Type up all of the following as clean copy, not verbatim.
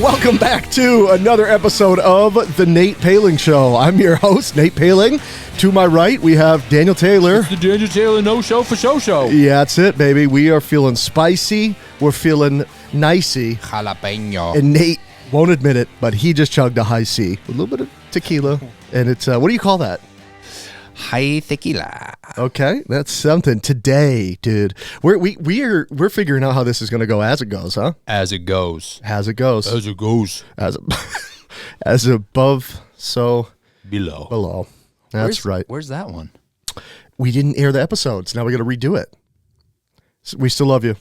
welcome back to another episode of The Nate Paling Show. I'm your host, Nate Paling. To my right, we have Daniel Taylor. It's the Daniel Taylor No Show for Show. Yeah, that's it, baby. We are feeling spicy. We're feeling nicey. Jalapeno. And Nate won't admit it, but he just chugged a high C. A little bit of tequila. And it's, what do you call that? High tequila. Okay, that's something. Today, dude, we're figuring out how this is going to go as it goes, huh? As it goes. As it goes. As it goes. As above, so below. That's right. Where's that one? We didn't air the episodes. Now we got to redo it. We still love you.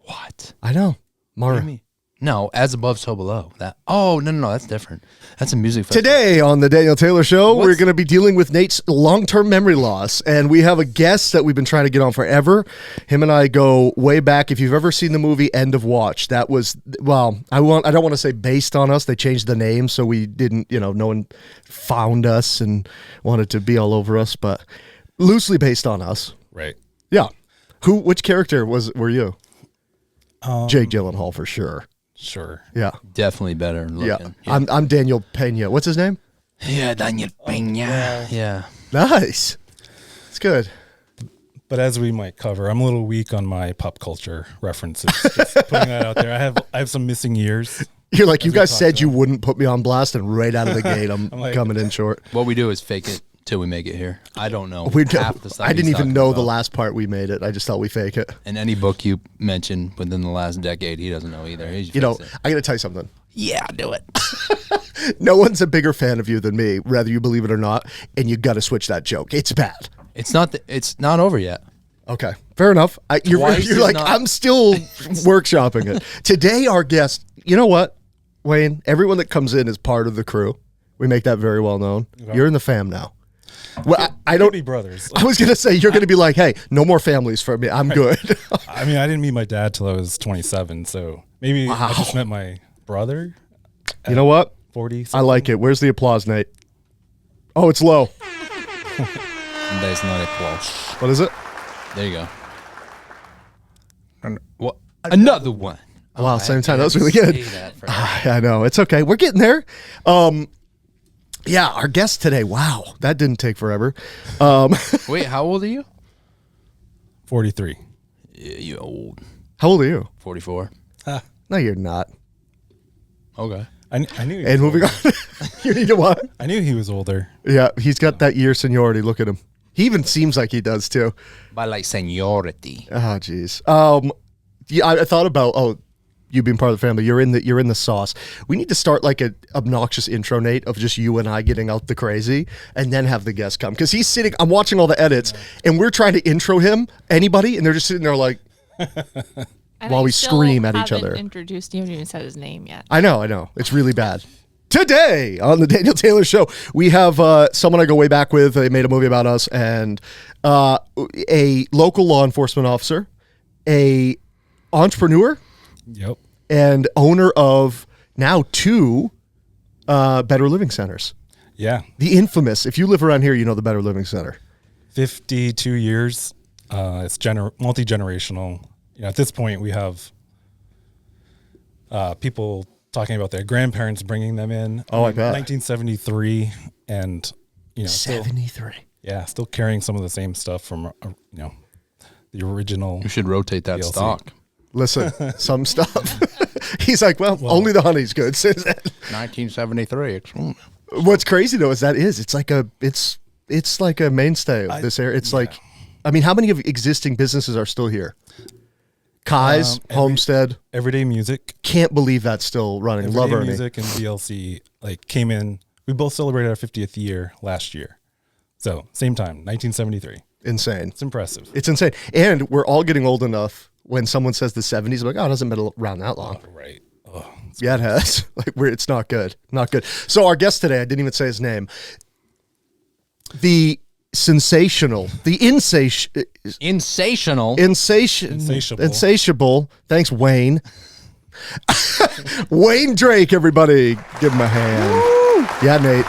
What? I know, Mara. What do you mean? No, as above, so below. That. Oh, no, that's different. That's a music festival. Today on the Daniel Taylor Show, we're going to be dealing with Nate's long-term memory loss, and we have a guest that we've been trying to get on forever. Him and I go way back. If you've ever seen the movie End of Watch, that was, well, I don't want to say based on us. They changed the name, so we didn't, no one found us and wanted to be all over us, but loosely based on us. Right. Yeah. Which character were you? Jake Gyllenhaal for sure. Sure. Yeah. Definitely better looking. Yeah. I'm Daniel Pena. What's his name? Yeah, Daniel Pena. Yeah. Nice. It's good. But as we might cover, I'm a little weak on my pop culture references. Just putting that out there. I have some missing years. You're like, you guys said you wouldn't put me on blast, and right out of the gate, I'm like, coming in short. What we do is fake it till we make it here. I don't know. Half the stuff I didn't even know the last part we made it. I just thought we fake it. And any book you mentioned within the last decade, he doesn't know either. I got to tell you something. Yeah, do it. No one's a bigger fan of you than me, whether you believe it or not, and you got to switch that joke. It's bad. It's not over yet. Okay, fair enough. You're like, I'm still workshopping it. Today, our guest, you know what, Wayne? Everyone that comes in is part of the crew. We make that very well known. Okay. You're in the fam now. Well, I don't be brothers. I was gonna say you're gonna be like, hey, no more families for me. I'm good. I mean, I didn't meet my dad till I was 27, so maybe I just met my brother. You know what? 40. I like it. Where's the applause, Nate? Oh, it's low. There's not applause. What is it? There you go. What? Another one. Wow, same time. That was really good. I know. It's okay. We're getting there. Yeah, our guest today. Wow, that didn't take forever. Wait, how old are you? 43. Yeah, you old. How old are you? 44. No, you're not. Okay. I knew. And moving on. You need to what? I knew he was older. Yeah, he's got that year seniority. Look at him. He even seems like he does too. By like seniority. Oh, jeez. Yeah, I thought about you being part of the family. You're in the sauce. We need to start like an obnoxious intro, Nate, of just you and I getting out the crazy, and then have the guest come, because he's sitting. I'm watching all the edits, and we're trying to intro him, anybody, and they're just sitting there like. While we scream at each other. Introduced, you haven't even said his name yet. I know. It's really bad. Today on the Daniel Taylor Show, we have someone I go way back with. They made a movie about us, and a local law enforcement officer, a entrepreneur, yep, and owner of now 2 Better Living Centers. Yeah. The infamous, if you live around here, you know the Better Living Center. 52 years. It's multi-generational. At this point, we have people talking about their grandparents bringing them in. Oh, I bet. 1973, and 73. Still carrying some of the same stuff from the original. You should rotate that DLC. Stock. Listen, some stuff. He's like, well, only the honey's good. 1973. What's crazy though is it's like a mainstay of this area. It's like, I mean, how many of existing businesses are still here? Kai's, Homestead, Everyday Music. Can't believe that's still running. Love Ernie. Music and DLC came in. We both celebrated our 50th year last year. So same time, 1973. Insane. It's impressive. It's insane. And we're all getting old enough when someone says the 70s, I'm like, oh, it hasn't been around that long. Oh, right. Oh, yeah, it has. It's not good. Not good. So our guest today, I didn't even say his name. The sensational, the insatiable. Thanks, Wayne. Wayne Drake, everybody, give him a hand. Woo! Yeah, Nate.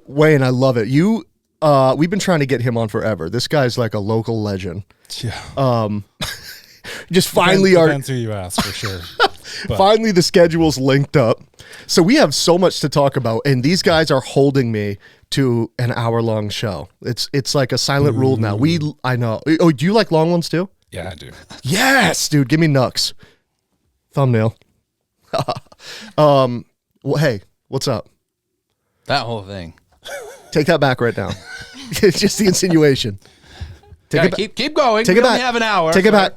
Wayne, I love it. We've been trying to get him on forever. This guy's like a local legend. Yeah. Just finally depends who you ask, for sure. Finally, the schedule's linked up. So we have so much to talk about, and these guys are holding me to an hour-long show. It's like a silent rule now. I know. Oh, do you like long ones too? Yeah, I do. Yes, dude. Give me Nux. Thumbnail. Well, hey, what's up? That whole thing. Take that back right now. It's just the insinuation. Yeah, keep going. Take we it back. only have an hour. Take it back.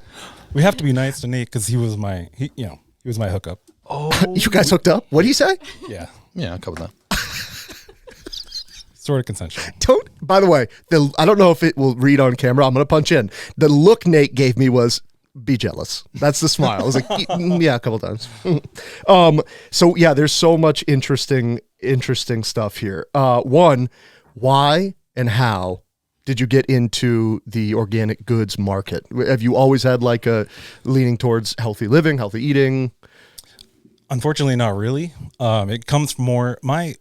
We have to be nice to Nate because he was my hookup. Oh, You guys hooked up? What do you say? Yeah, yeah, a couple times. sort of consensual. Don't. By the way, I don't know if it will read on camera. I'm gonna punch in. The look Nate gave me was be jealous. That's the smile. I was like, yeah, a couple times. So yeah, there's so much interesting stuff here. One, why and how did you get into the organic goods market? Have you always had like a leaning towards healthy living, healthy eating? Unfortunately, not really. It comes more my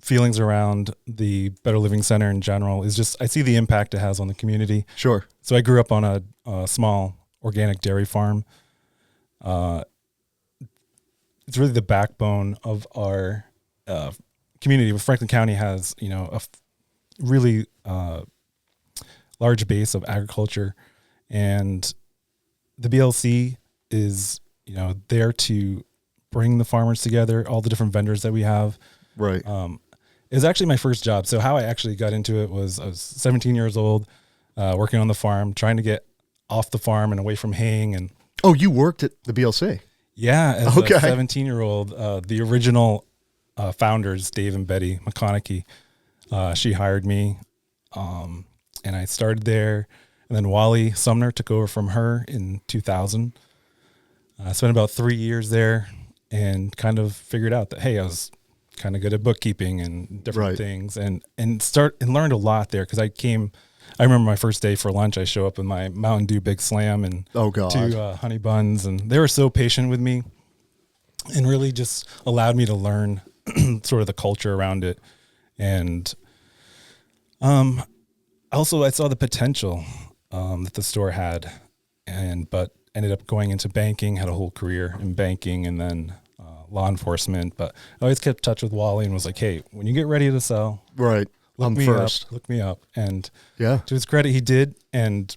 feelings around the Better Living Center in general is just I see the impact it has on the community. Sure. So I grew up on a small organic dairy farm. It's really the backbone of our community. Franklin County has, a really large base of agriculture, and the BLC is, there to bring the farmers together, all the different vendors that we have. Right. It was actually my first job. So how I actually got into it was I was 17 years old, working on the farm, trying to get off the farm and away from haying. And oh, you worked at the BLC? yeah, as Okay. a 17-year-old, the original founders, Dave and Betty McConaughey, she hired me, and I started there. And then Wally Sumner took over from her in 2000. I spent about 3 years there and kind of figured out that, hey, I was kind of good at bookkeeping and different Right. things and learned a lot there. Cause I remember my first day for lunch, I show up in my Mountain Dew Big Slam and Oh, God. 2 honey buns. And they were so patient with me and really just allowed me to learn sort of the culture around it. And, also I saw the potential, that the store had but ended up going into banking, had a whole career in banking and then, law enforcement, but I always kept in touch with Wally and was like, hey, when you get ready to sell, Right. look me up. And Yeah. to his credit, he did. And,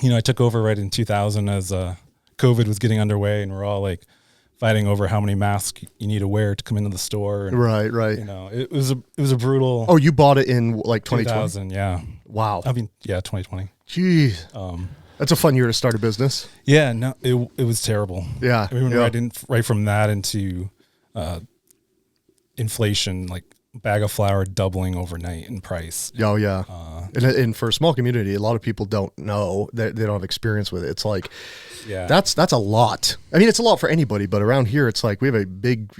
I took over right in 2000 as COVID was getting underway and we're all like fighting over how many masks you need to wear to come into the store. And, Right. it was a brutal. Oh, you bought it in like 2020? 2000. Yeah. Wow. I mean, yeah, 2020. Jeez. That's a fun year to start a business. Yeah, no, it was terrible. Yeah. We went Yeah. right from that into inflation, like bag of flour doubling overnight in price. Oh, yeah. And for a small community, a lot of people don't know that they don't have experience with it. It's like, Yeah, that's a lot. I mean, it's a lot for anybody, but around here, it's like we have a big,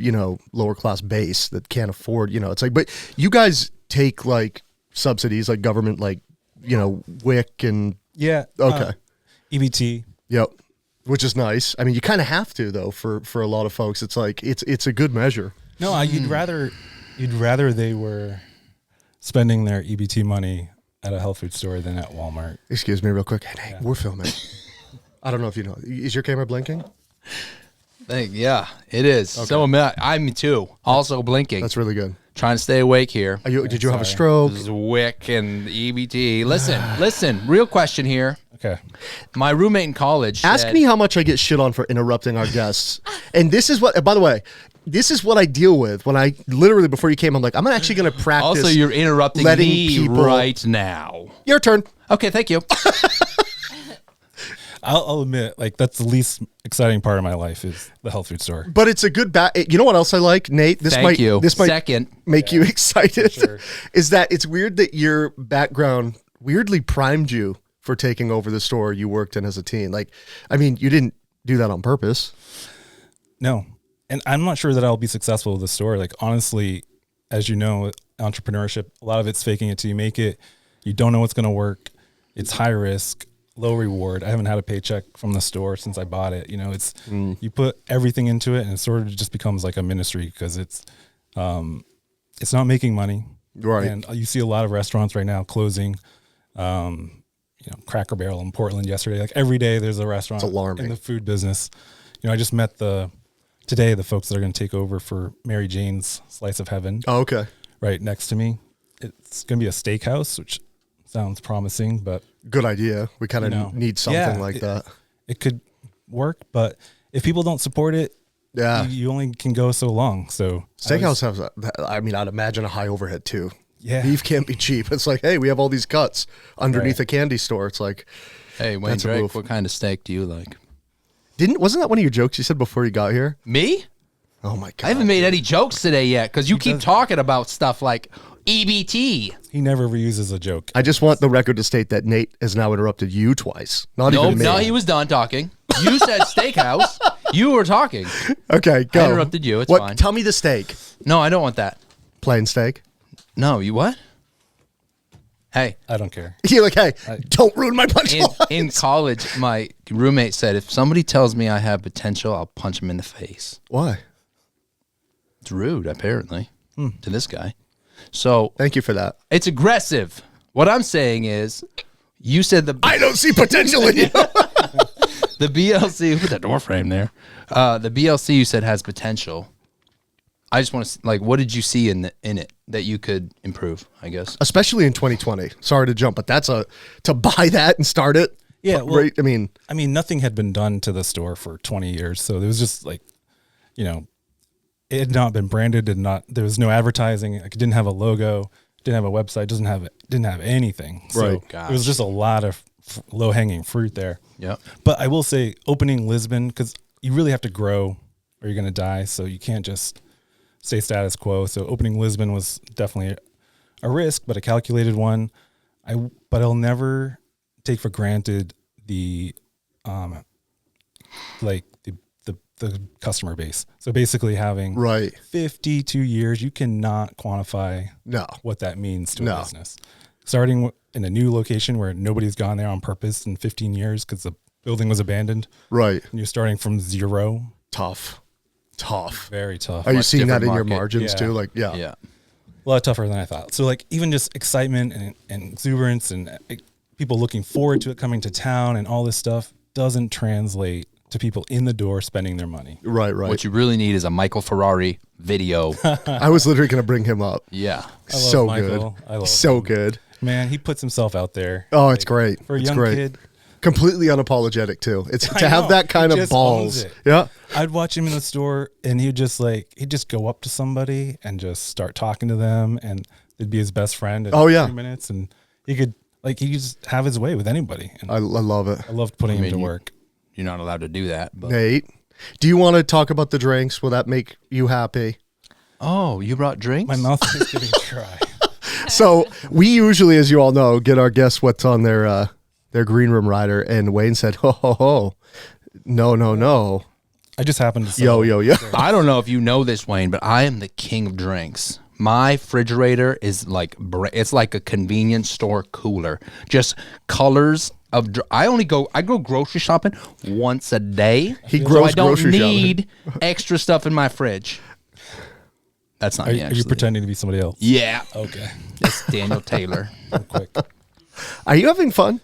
lower class base that can't afford, it's like, but you guys take like subsidies, like government, like, WIC and yeah. okay. EBT. Yep. Which is nice. I mean, you kind of have to though, for a lot of folks, it's like, it's a good measure. No, you'd rather they were spending their EBT money at a health food store than at Walmart. Excuse me real quick. Hey, we're filming. I don't know if you know, is your camera blinking? Yeah, it is. Okay. So I'm too. Also blinking. That's really good. Trying to stay awake here. Did you have a Sorry. stroke? This is WIC and EBT. Listen. Real question here. Okay. My roommate in college Ask said, me how much I get shit on for interrupting our guests. And this is what, by the way, this is what I deal with when I literally, before you came, I'm like, I'm actually going to practice. Also, you're interrupting letting me people- right now. Your turn. Okay, thank you. I'll admit, like that's the least exciting part of my life is the health food store. But it's a good you know what else I like, Nate? This Thank you. This might Second. make you excited. sure. Is that it's weird that your background weirdly primed you for taking over the store you worked in as a teen. Like, I mean, you didn't do that on purpose. No. And I'm not sure that I'll be successful with the store. Like, honestly, as you know, entrepreneurship, a lot of it's faking it till you make it. You don't know what's going to work. It's high risk, low reward. I haven't had a paycheck from the store since I bought it. You put everything into it and it sort of just becomes like a ministry because it's not making money. Right. And you see a lot of restaurants right now closing. Cracker Barrel in Portland yesterday. Like every day there's a restaurant It's alarming. in the food business. I just met today the folks that are going to take over for Mary Jane's Slice of Heaven. Oh, okay. Right next to me. It's going to be a steakhouse, which sounds promising, but Good idea. We kind of need something like that. It could work, but if people don't support it, you only can go so long. So Steakhouse has, I'd imagine a high overhead too. Yeah. Beef can't be cheap. It's like, hey, we have all these cuts underneath a candy store. It's like, Hey, Wayne That's a Drake, move. what kind of steak do you like? wasn't that one of your jokes you said before you got here? Me? Oh my God. I haven't made any jokes today yet because you keep talking about stuff like EBT. he never reuses a joke. I just want the record to state that Nate has now interrupted you twice. Not even me. No, he was done talking. You said steakhouse. You were talking. Okay, go. I interrupted you. It's fine. Tell me the steak. No, I don't want that. Plain steak. No, you what? Hey, I don't care. You're like, hey, don't ruin my punchline. in college, my roommate said, if somebody tells me I have potential, I'll punch him in the face. Why? It's rude, apparently, to this guy. So Thank you for that. it's aggressive. What I'm saying is, you said I don't see potential in you. the BLC, put that door frame there. The BLC you said has potential. I just want to what did you see in it that you could improve? I guess. Especially in 2020. Sorry to jump, but to buy that and start it. Yeah, well, right. I mean, nothing had been done to the store for 20 years. So there was just it had not been branded, there was no advertising. It didn't have a logo, didn't have a website, didn't have anything. So Right. there was just a lot of low hanging fruit there. Yeah. But I will say opening Lisbon, because you really have to grow or you're going to die. So you can't just stay status quo. So opening Lisbon was definitely a risk, but a calculated one. But I'll never take for granted the customer base. So basically having right. 52 years, you cannot quantify what that means to a business. Starting in a new location where nobody's gone there on purpose in 15 years because the building was abandoned. Right. And you're starting from zero. Tough. Very tough. Are you seeing that in your market. margins too? Like, yeah. Yeah. A lot tougher than I thought. So even just excitement and exuberance and people looking forward to it coming to town and all this stuff doesn't translate to people in the door spending their money. Right. What you really need is a Michael Ferrari video. I was literally going to bring him up. Yeah. So Michael. good. I love so him. good. Man, he puts himself out there. Oh, it's great. For a it's young great. kid. Completely unapologetic too. It's I to have know. that kind He of just owns balls. it. Yeah. I'd watch him in the store and he'd just go up to somebody and just start talking to them and it'd be his best friend in 2 minutes and he could just have his way with anybody. And I love it. I loved putting him to work. You're not allowed to do that. But. Nate, do you want to talk about the drinks? Will that make you happy? Oh, you brought drinks? My mouth is getting dry. So we usually, as you all know, get our guests what's on their green room rider, and Wayne said, "Ho ho ho, no." I just happened to say Yo. I don't know if you know this, Wayne, but I am the king of drinks. My refrigerator is it's like a convenience store cooler. Just colors of. I go grocery shopping once a day. He grows I don't grocery need extra stuff in my fridge. That's not Are me. you Actually. pretending to be somebody else? Yeah, Okay. it's Daniel Taylor. Real quick. Are you having fun?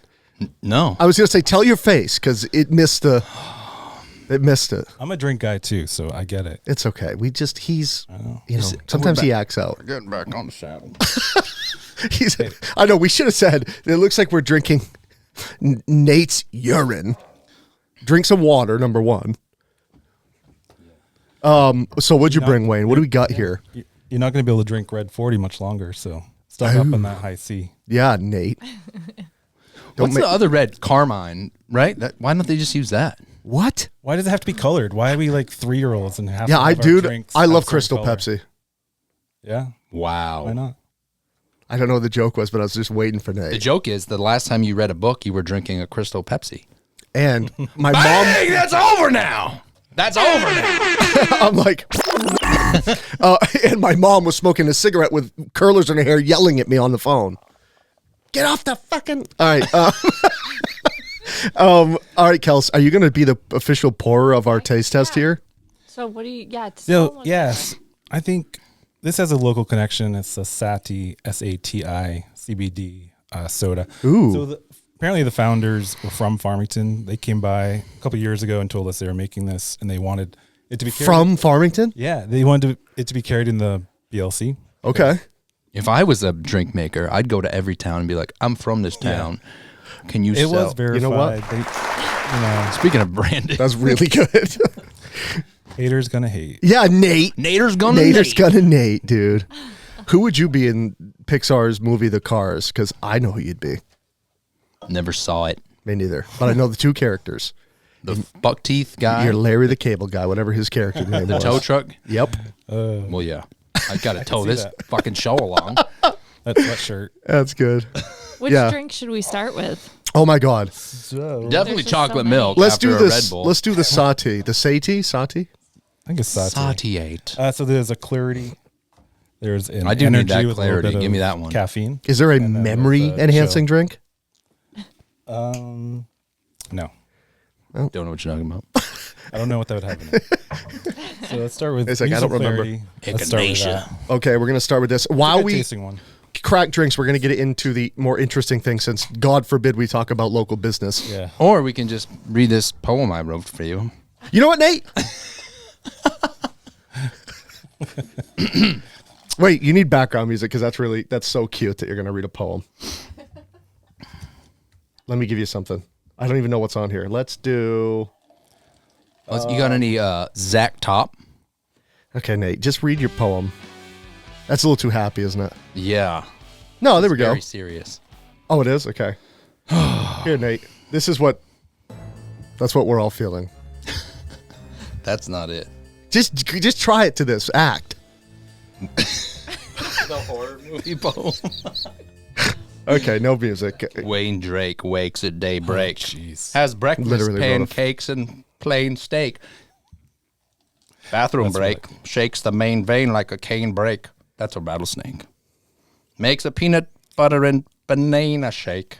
No, I was gonna say, tell your face because it missed it. I'm a drink guy too, so I get it. It's okay. Sometimes he acts out. getting back on the saddle. I know. We should have said it looks like we're drinking Nate's urine. Drink some water, number one. So what'd you bring, Wayne? What do we got here? You're not going to be able to drink Red 40 much longer, so stock up on that high C. Yeah, Nate. What's the other red? Carmine, right? Why don't they just use that? What? Why does it have to be colored? Why are we like 3-year-olds and have? Yeah, to have our dude. drinks I love have some Crystal color? Pepsi. Yeah, Wow. why not? I don't know what the joke was, but I was just waiting for The Nate. joke is the last time you read a book, you were drinking a Crystal Pepsi. And my Bang! That's over now. That's over now. I'm like, and my mom was smoking a cigarette with curlers in her hair, yelling at me on the phone. Get off the fucking. All right. All right, Kels, are you going to be the official pourer of our taste test here? So what do you? Yeah. So yes, I think this has a local connection. It's a Sati SATI CBD soda. Ooh. So apparently the founders were from Farmington. They came by a couple years ago and told us they were making this, and they wanted it to be carried From Farmington? Yeah, they wanted it to be carried in the BLC. Okay. If I was a drink maker, I'd go to every town and be like, I'm from this town. Can you It sell? was verified. You know what? Speaking of branding. That's really good. Haters gonna hate. Yeah, Nate. Nader's gonna Nader's Nate. gonna Nate, dude. Who would you be in Pixar's movie The Cars? Because I know who you'd be. Never saw it. Me neither. But I know the two characters. The buck teeth guy. You're Larry the Cable Guy, whatever his character name The was. tow truck. Yep. Well, yeah. I got to tow see this that. fucking show along. That sweatshirt. That's good. Which Yeah. drink should we start with? Oh my God. Definitely There's just chocolate so many. milk Let's after do a this. Red Bull. Let's do the Sati. The Sati? Sati? I think it's Sati. Satiate. So there's a clarity. There's an I do need energy that with a little clarity. bit Give me of that one. Caffeine. Is there a And then memory with the enhancing drink? No. Don't know what you're talking about. I don't know what that would happen. So let's start with It's like, I musical don't remember. clarity. Let's start with Echinacea. that. Okay, we're going to start with this. While Good we tasting one. crack drinks, we're going to get into the more interesting thing since, God forbid, we talk about local business. Yeah. Or we can just read this poem I wrote for you. You know what, Nate? Wait, you need background music because that's so cute that you're going to read a poem. Let me give you something. I don't even know what's on here. Let's do... You got any Zach Top? Okay, Nate, just read your poem. That's a little too happy, isn't it? Yeah. No, there we go. Very serious. Oh, it is? Okay. Here, Nate. That's what we're all feeling. That's not it. Just try it to this act. The horror movie poem. Okay, no music. Wayne Drake wakes at daybreak. Jeez. Has breakfast, Literally wrote a- pancakes, and plain steak. Bathroom break. Shakes the main vein like a cane break. That's a rattlesnake. Makes a peanut butter and banana shake.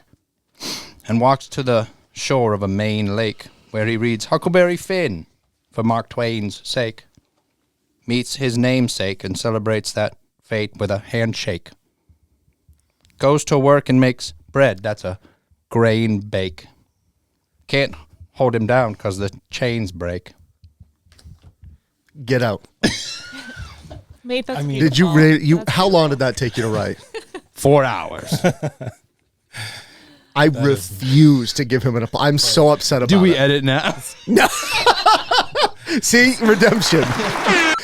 And walks to the shore of a Maine lake where he reads Huckleberry Finn for Mark Twain's sake. Meets his namesake and celebrates that fate with a handshake. Goes to work and makes bread. That's a grain bake. Can't hold him down because the chains break. Get out. Mate, that's Did you beautiful. read? How long did that take you to write? 4 hours. I refuse to give him an. I'm so upset about Do we it. edit now? See, redemption.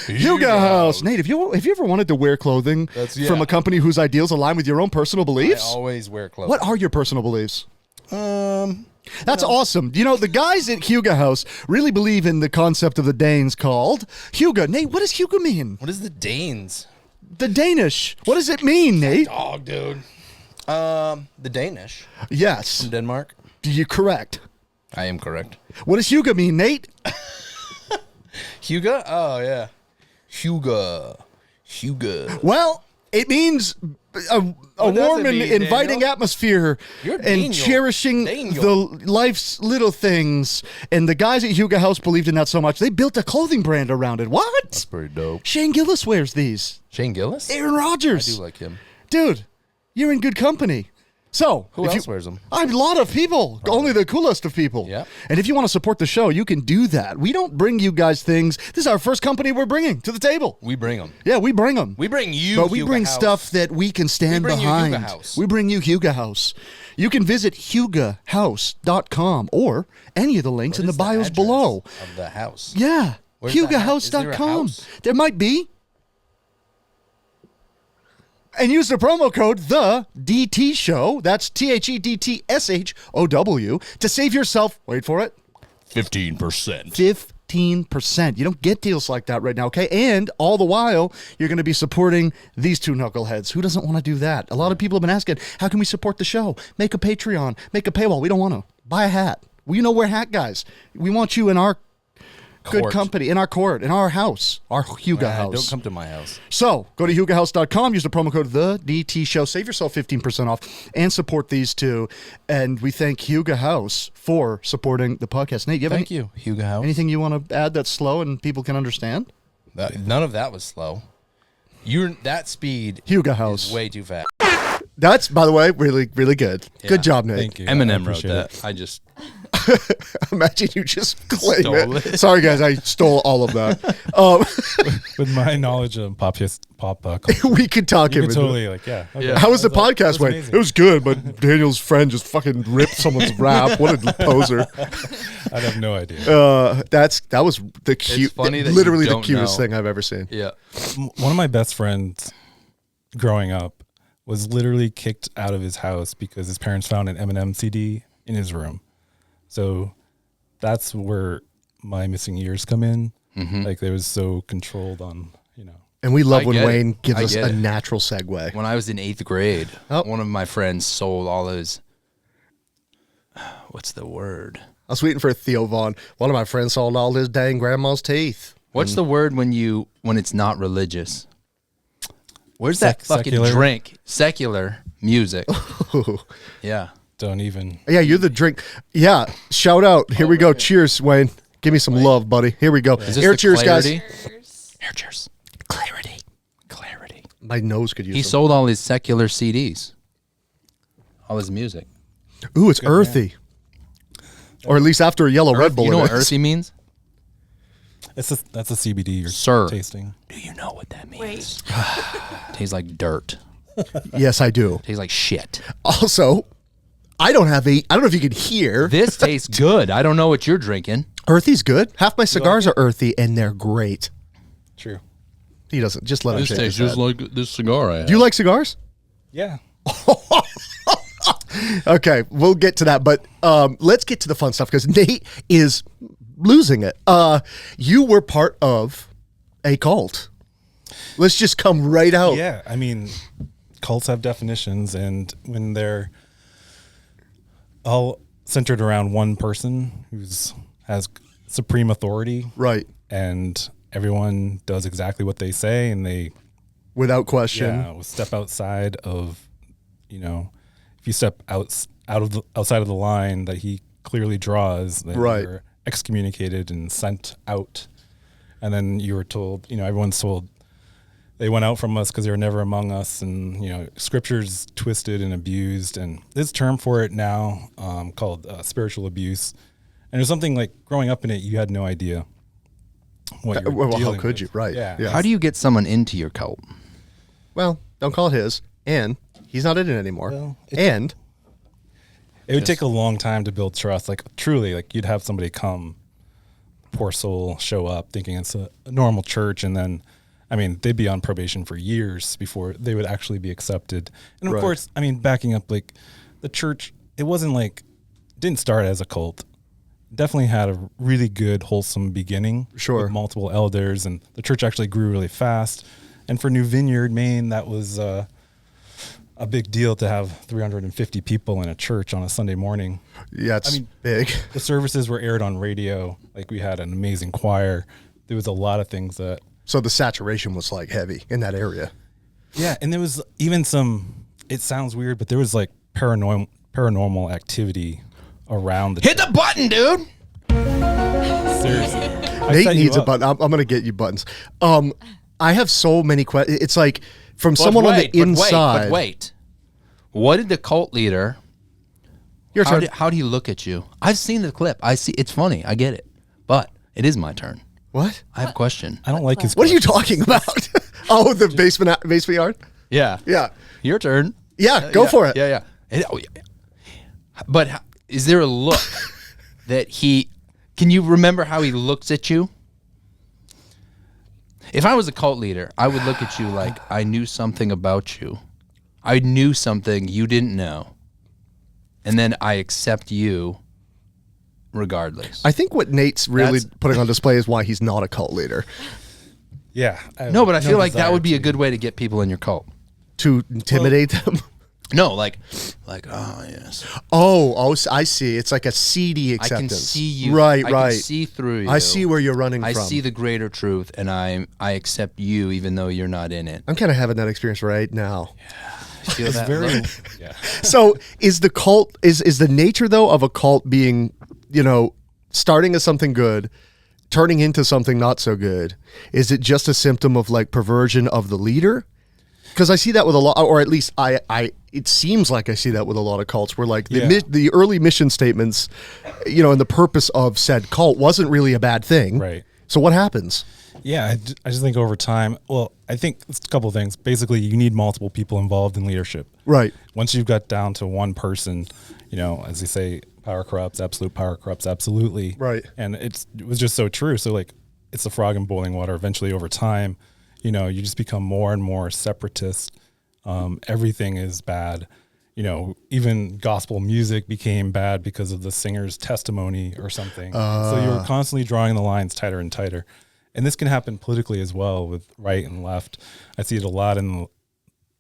Yuga House, Nate. If you ever wanted to wear clothing from a company whose ideals align with your own personal beliefs, always wear clothes. what are your personal beliefs? That's awesome. You know, the guys at Huga House really believe in the concept of the Danes called Huga. Nate, what does Huga mean? What is the Danes? The Danish. What does it mean, Nate? Dog, dude. The Danish. Yes. From Denmark. You're correct. I am correct. What does Huga mean, Nate? Huga? Oh, yeah. Huga. Well, it means a does warm it and mean, inviting Daniel? atmosphere You're and Daniel. cherishing Daniel. the life's little things. And the guys at Huga House believed in that so much, they built a clothing brand around it. What? Pretty dope. Shane Gillis wears these. Shane Gillis? Aaron I Rodgers. do like him. Dude, you're in good company. So, Who if else you, wears them? a lot of people, only the coolest of people. Yeah. And if you want to support the show, you can do that. We don't bring you guys things. This is our first company we're bringing to the table. We bring them. Yeah, we bring them. We bring you, But we Huga bring House. stuff that we can stand We bring you behind. Huga House. We bring you Huga House. You can visit hugahouse.com or any of the links What in the is bios address below. Of the house. Yeah, Where's the house? Is there a hugahouse.com. house? There might be. And use the promo code the DT Show. That's THEDTSHOW to save yourself. Wait for it. 15%. 15%. You don't get deals like that right now, okay? And all the while, you're going to be supporting these two knuckleheads. Who doesn't want to do that? A lot of people have been asking, how can we support the show? Make a Patreon, make a paywall. We don't want to. Buy a hat. We know we're hat guys. We want you in our good Court. company, in our court, in our house, our Huga house. Don't come to my house. So go to hugahouse.com, use the promo code the DT Show, save yourself 15% off, and support these two. And we thank Huga House for supporting the podcast. Nate, you have Thank you, Huga House. anything you want to add that's slow and people can understand? None of that was slow. That speed Huga House. is way too fast. That's, by the way, really, really good. Yeah. Good job, Nate. Thank you. I Eminem wrote appreciate that. it. I just Imagine you just claim Stole it. it. Sorry, guys, I stole all of that. With my knowledge of pop culture, We could talk you him could into totally it. like, yeah. Yeah. How was the podcast, That was Wayne? amazing. It was good, but Daniel's friend just fucking ripped someone's rap. What a poser. I'd have no idea. That was the cute, funny that you literally the don't cutest know. thing I've ever seen. yeah. One of my best friends growing up was literally kicked out of his house because his parents found an Eminem CD in his room. So that's where my missing years come in. Like they was so controlled on, And we love I when get it. Wayne gives I us get a it. natural segue. When I was in 8th grade, Oh. one of my friends sold all his. What's the word? I was waiting for Theo Vaughn. One of my friends sold all his dang grandma's teeth. What's the word when it's not religious? Where's that fucking secular? drink? Secular music. Yeah. don't even. Yeah, you're the drink. Yeah, shout out. Here we go. Cheers, Wayne. Give me some love, buddy. Here we go. Is this Air the cheers, clarity? guys. Air cheers. Clarity. Clarity. My nose could use He some. sold all his secular CDs. All his music. Ooh, it's earthy. Or at least after a yellow Red Bull. You know it what is. earthy means? That's a CBD you're Sir. tasting. Do you know what that means? Wait. Tastes like dirt. Yes, I do. Tastes like shit. Also, I don't know if you can hear. This tastes good. I don't know what you're drinking. Earthy's good. Half my cigars are earthy, and they're great. True. He doesn't. Just let him shake his head. like this cigar I have. Do you like cigars? Yeah. Okay, we'll get to that, but let's get to the fun stuff because Nate is losing it. You were part of a cult. Let's just come right out. Yeah. I mean, cults have definitions, and when they're all centered around one person has supreme authority, Right. and everyone does exactly what they say, and they Without question. will step outside of, if you step outside of the line that he clearly draws, then Right. you're excommunicated and sent out. And then you were told, everyone's told they went out from us because they were never among us, and scripture's twisted and abused, and there's a term for it now called spiritual abuse. And it was something like growing up in it, you had no idea what you were Well, how dealing could with. you? Right. Yeah. Yeah. How do you get someone into your cult? Well, don't call it his. And he's not in it anymore. Well, and It would take a long time to build trust. Like truly, like you'd have somebody come, poor soul, show up thinking it's a normal church, and then, they'd be on probation for years before they would actually be accepted. And of Right. course, backing up, like the church, it wasn't like, didn't start as a cult. Definitely had a really good, wholesome beginning. Sure. With multiple elders, and the church actually grew really fast. And for New Vineyard, Maine, that was a big deal to have 350 people in a church on a Sunday morning. yeah, it's big. The services were aired on radio. Like we had an amazing choir. There was a lot of things that, So the saturation was like heavy in that area. yeah. And there was even it sounds weird, but there was like paranormal activity around the Hit the button, dude. seriously. I Nate set you needs a up. button. I'm going to get you buttons. I have so many questions. It's like from someone on the inside. But wait. What did the cult leader? Your turn. How do you look at you? I've seen the clip. I see. It's funny. I get it. But it is my turn. What? I have a question. I don't like his. What are you questions. talking about? Oh, the basement yard? Yeah. Yeah. Your turn. Yeah, go for it. Yeah. But is there a look that can you remember how he looks at you? If I was a cult leader, I would look at you like I knew something about you. I knew something you didn't know. And then I accept you regardless. I think what Nate's really That's- putting on display is why he's not a cult leader. Yeah. No, but I feel like that desire would be a to. good way to get people in your cult. To intimidate them. No, like, oh yes, Oh, I see. It's like a seedy I acceptance. can see you. Right, I right. can see through you. I see where you're running I from. see the greater truth, and I accept you, even though you're not in it. I'm kind of having that experience right now. Feel It's that very. look? Yeah. So is the cult is the nature though of a cult being, starting as something good, turning into something not so good? Is it just a symptom of like perversion of the leader? Because I see that with a lot, or at least it seems like I see that with a lot of cults, where like the early mission statements, and the purpose of said cult wasn't really a bad thing. Right. So what happens? Yeah, I just think over time, well, I think it's a couple of things. Basically, you need multiple people involved in leadership. Right. Once you've got down to one person, as they say, power corrupts, absolute power corrupts absolutely. Right. And it was just so true. So like, it's a frog in boiling water. Eventually over time, you just become more and more separatist. Everything is bad. Even gospel music became bad because of the singer's testimony or something. So you were constantly drawing the lines tighter and tighter. And this can happen politically as well with right and left. I see it a lot in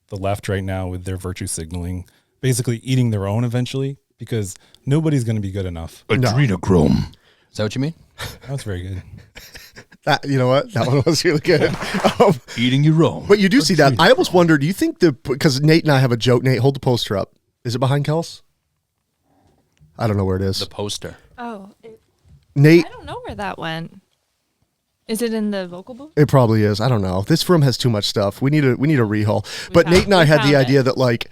the left right now with their virtue signaling, basically eating their own eventually, because nobody's going to be good enough. Adrenochrome. Is that what you mean? That was very good. You know what? That one was really good. Eating your own. But you do see that. I almost wonder, do you think because Nate and I have a joke. Nate, hold the poster up. Is it behind Kels? I don't know where it is. The poster. Oh, Nate. I don't know where that went. Is it in the vocal booth? It probably is. I don't know. This room has too much stuff. We need a rehaul. But Nate and I had the idea that like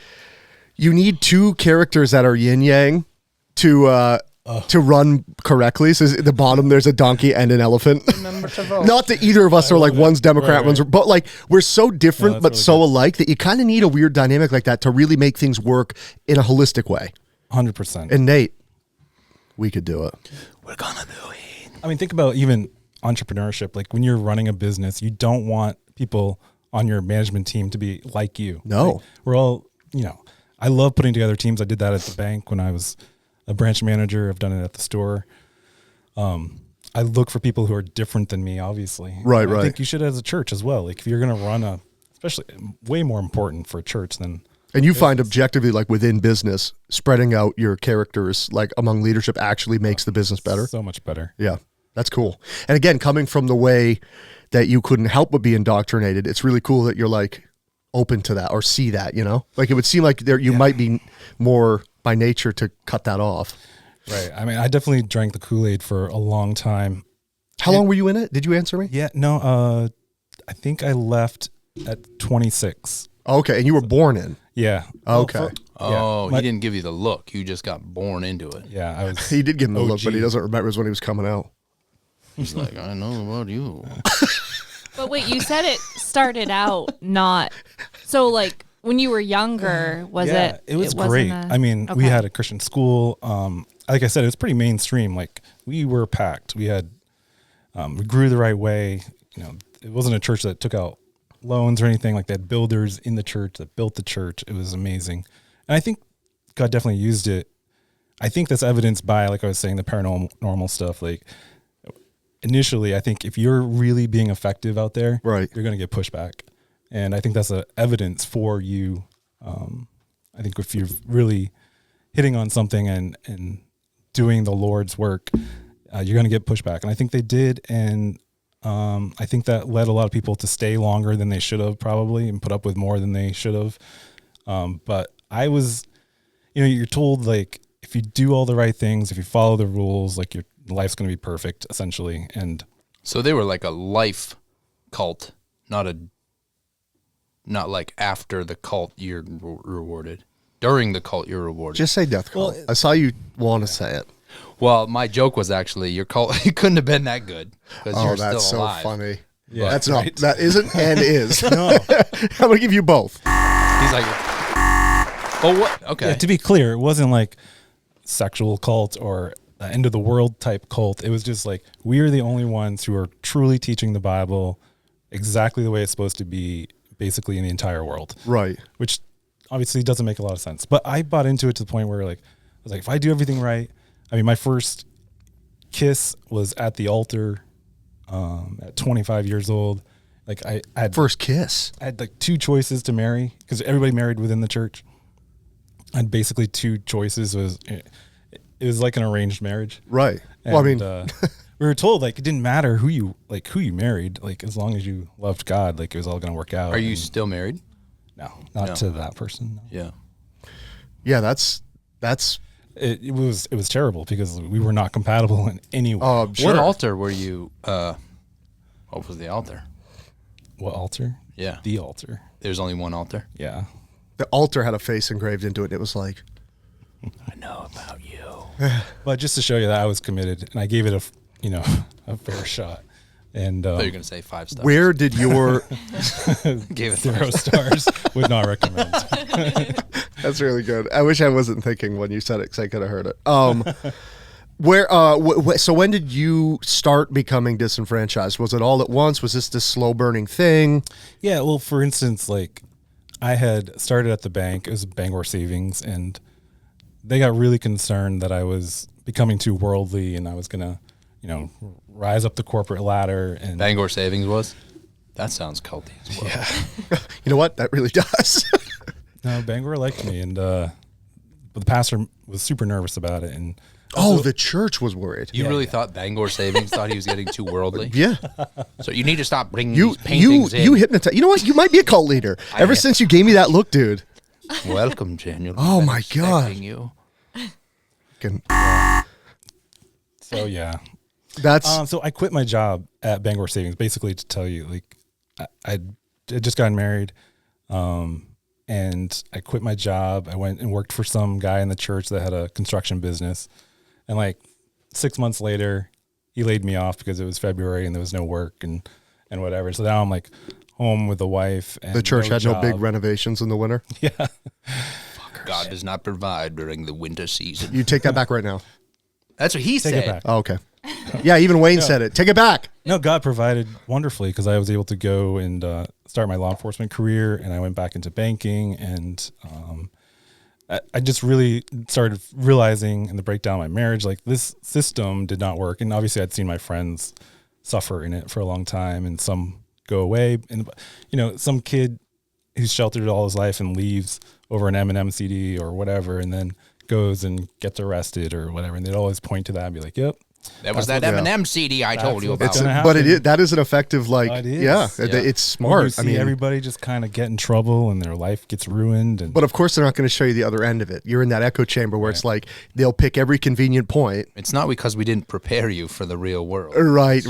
you need two characters that are yin yang to run correctly. So at the bottom there's a donkey and an elephant. Not that either of us are like one's Democrat, one's but like we're so different but really so alike that you kind of need a weird dynamic like that to really make things work in a holistic way. 100%. And Nate, we could do it. We're gonna do it. I mean, think about even entrepreneurship. Like when you're running a business, you don't want people on your management team to be like you. No. Right? We're all, I love putting together teams. I did that at the bank when I was a branch manager. I've done it at the store. I look for people who are different than me, obviously. Right. I think you should as a church as well. Like if you're going to run especially way more important for a church than. And you find objectively, like within business, spreading out your characters, like among leadership, actually makes the business better. So much better. Yeah, that's cool. And again, coming from the way that you couldn't help but be indoctrinated, it's really cool that you're like open to that or see that, Like it would seem like you might be more by nature to cut that off. Right. I mean, I definitely drank the Kool-Aid for a long time. How long were you in it? Did you answer me? Yeah, no, I think I left at 26. Okay, and you were born in. Yeah. Okay. He didn't give you the look. You just got born into it. Yeah, I was. He did give him the OG. look, but he doesn't remember when he was coming out. He's like, I know about you. But wait, you said it started out not so like when you were younger, was it? It was great. I mean, we had a Christian school. Like I said, it was pretty mainstream. Like we were packed. We had, we grew the right way. It wasn't a church that took out loans or anything. Like they had builders in the church that built the church. It was amazing. And I think God definitely used it. I think that's evidenced by, like I was saying, the paranormal stuff. Like initially, I think if you're really being effective out there, right, you're going to get pushback. And I think that's a evidence for you. I think if you're really hitting on something and doing the Lord's work, you're going to get pushback. And I think they did. And I think that led a lot of people to stay longer than they should have probably and put up with more than they should have. But I was, you're told like, if you do all the right things, if you follow the rules, like your life's going to be perfect essentially. And so they were like a life cult, not like after the cult you're rewarded. During the cult you're rewarded. Just say death cult. I saw you want to say it. Well, my joke was actually your cult. You couldn't have been that good because you're that's still alive. so funny. Yeah, that's right. not. That isn't and is. No. I'm gonna give you both. He's like, oh, what? Okay. Yeah, to be clear, it wasn't like sexual cult or end of the world type cult. It was just like, we are the only ones who are truly teaching the Bible exactly the way it's supposed to be, basically in the entire world. Right. Which obviously doesn't make a lot of sense. But I bought into it to the point where like, I was like, if I do everything right, I mean, my first kiss was at the altar at 25 years old. Like I had first kiss. I had like two choices to marry because everybody married within the church. I had basically two choices. It was like an arranged marriage. Right. And, well, I mean, we were told like it didn't matter who you married, like as long as you loved God, like it was all going to work out. Are you still married? No, not to that person. No. Yeah. Yeah, that's it was terrible because we were not compatible in any way. sure. What altar were you? What was the altar? What altar? Yeah. The altar. There's only one altar. Yeah. The altar had a face engraved into it. And it was like, I know about you. But just to show you that I was committed, and I gave it a fair shot. And I thought you were going to say 5 stars. where did your... Gave it 0 stars. Would not recommend. That's really good. I wish I wasn't thinking when you said it because I could have heard it. Where? So when did you start becoming disenfranchised? Was it all at once? Was this slow burning thing? Yeah. Well, for instance, like I had started at the bank. It was Bangor Savings, and they got really concerned that I was becoming too worldly, and I was gonna, rise up the corporate ladder. And Bangor Savings was? That sounds culty as well. yeah. You know what? That really does. No, Bangor liked me, and but the pastor was super nervous about it, and the church was worried. You really thought Bangor Savings thought he was getting too worldly? Yeah. So you need to stop bringing You these paintings in. you hypnotize. You know what? You might be a cult leader. Ever since you gave me that look, dude. Welcome, Daniel. Oh, Been my God. expecting you. so yeah. That's So I quit my job at Bangor Savings, basically to tell you, like, I had just gotten married, and I quit my job. I went and worked for some guy in the church that had a construction business, and like 6 months later, he laid me off because it was February and there was no work and whatever. So now I'm like home with the wife. And the church had job. no big renovations in the winter. Yeah. God does not provide during the winter season. You take that back right now. That's what he Take said. it back. Oh, okay. Yeah, even Wayne said it. Take it back. No, God provided wonderfully because I was able to go and start my law enforcement career, and I went back into banking, and I just really started realizing in the breakdown of my marriage, like this system did not work. And obviously I'd seen my friends suffer in it for a long time, and some go away, and some kid who's sheltered all his life and leaves over an Eminem CD or whatever, and then goes and gets arrested or whatever. And they'd always point to that and be like, yep. That was that Eminem CD I told you about. It's gonna But happen. that is an effective, like, It is. yeah, Yeah. it's When smart. you see everybody just kind of get in trouble and their life gets ruined. And but of course they're not going to show you the other end of it. You're in that echo chamber where it's like they'll pick every convenient point. It's not because we didn't prepare you for the real world. Right.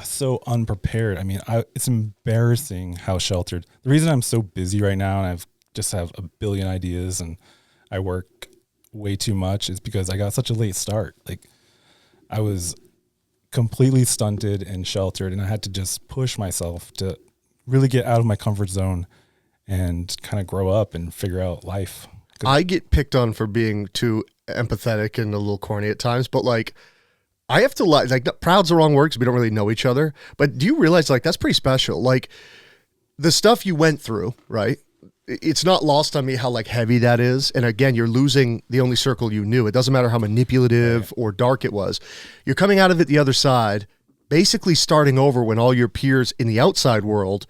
so unprepared. I mean, it's embarrassing how sheltered. The reason I'm so busy right now and I've just have a billion ideas and I work way too much is because I got such a late start. Like I was completely stunted and sheltered, and I had to just push myself to really get out of my comfort zone and kind of grow up and figure out life. I get picked on for being too empathetic and a little corny at times, but like I have to like proud's the wrong word because we don't really know each other. But do you realize like that's pretty special? Like the stuff you went through, right? It's not lost on me how like heavy that is. And again, you're losing the only circle you knew. It doesn't matter how manipulative or dark it was. You're coming out of it the other side, basically starting over when all your peers in the outside world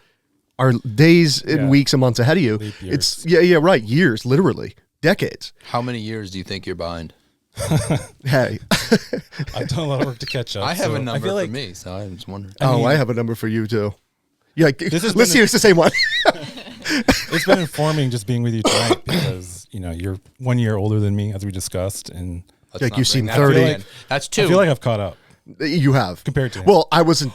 are days and weeks and months ahead of you. It's right. Years, literally decades. How many years do you think you're behind? Hey, I've done a lot of work to catch up. I have so a number feel for like- me, so I'm just wondering. I have a number for you too. Yeah, has let's see if it's the same one. It's been informing just being with you tonight because you're 1 year older than me, as we discussed, and Let's Like not you bring seem that 30. in. That's two. I feel like I've caught up You have compared to him. Well, I was.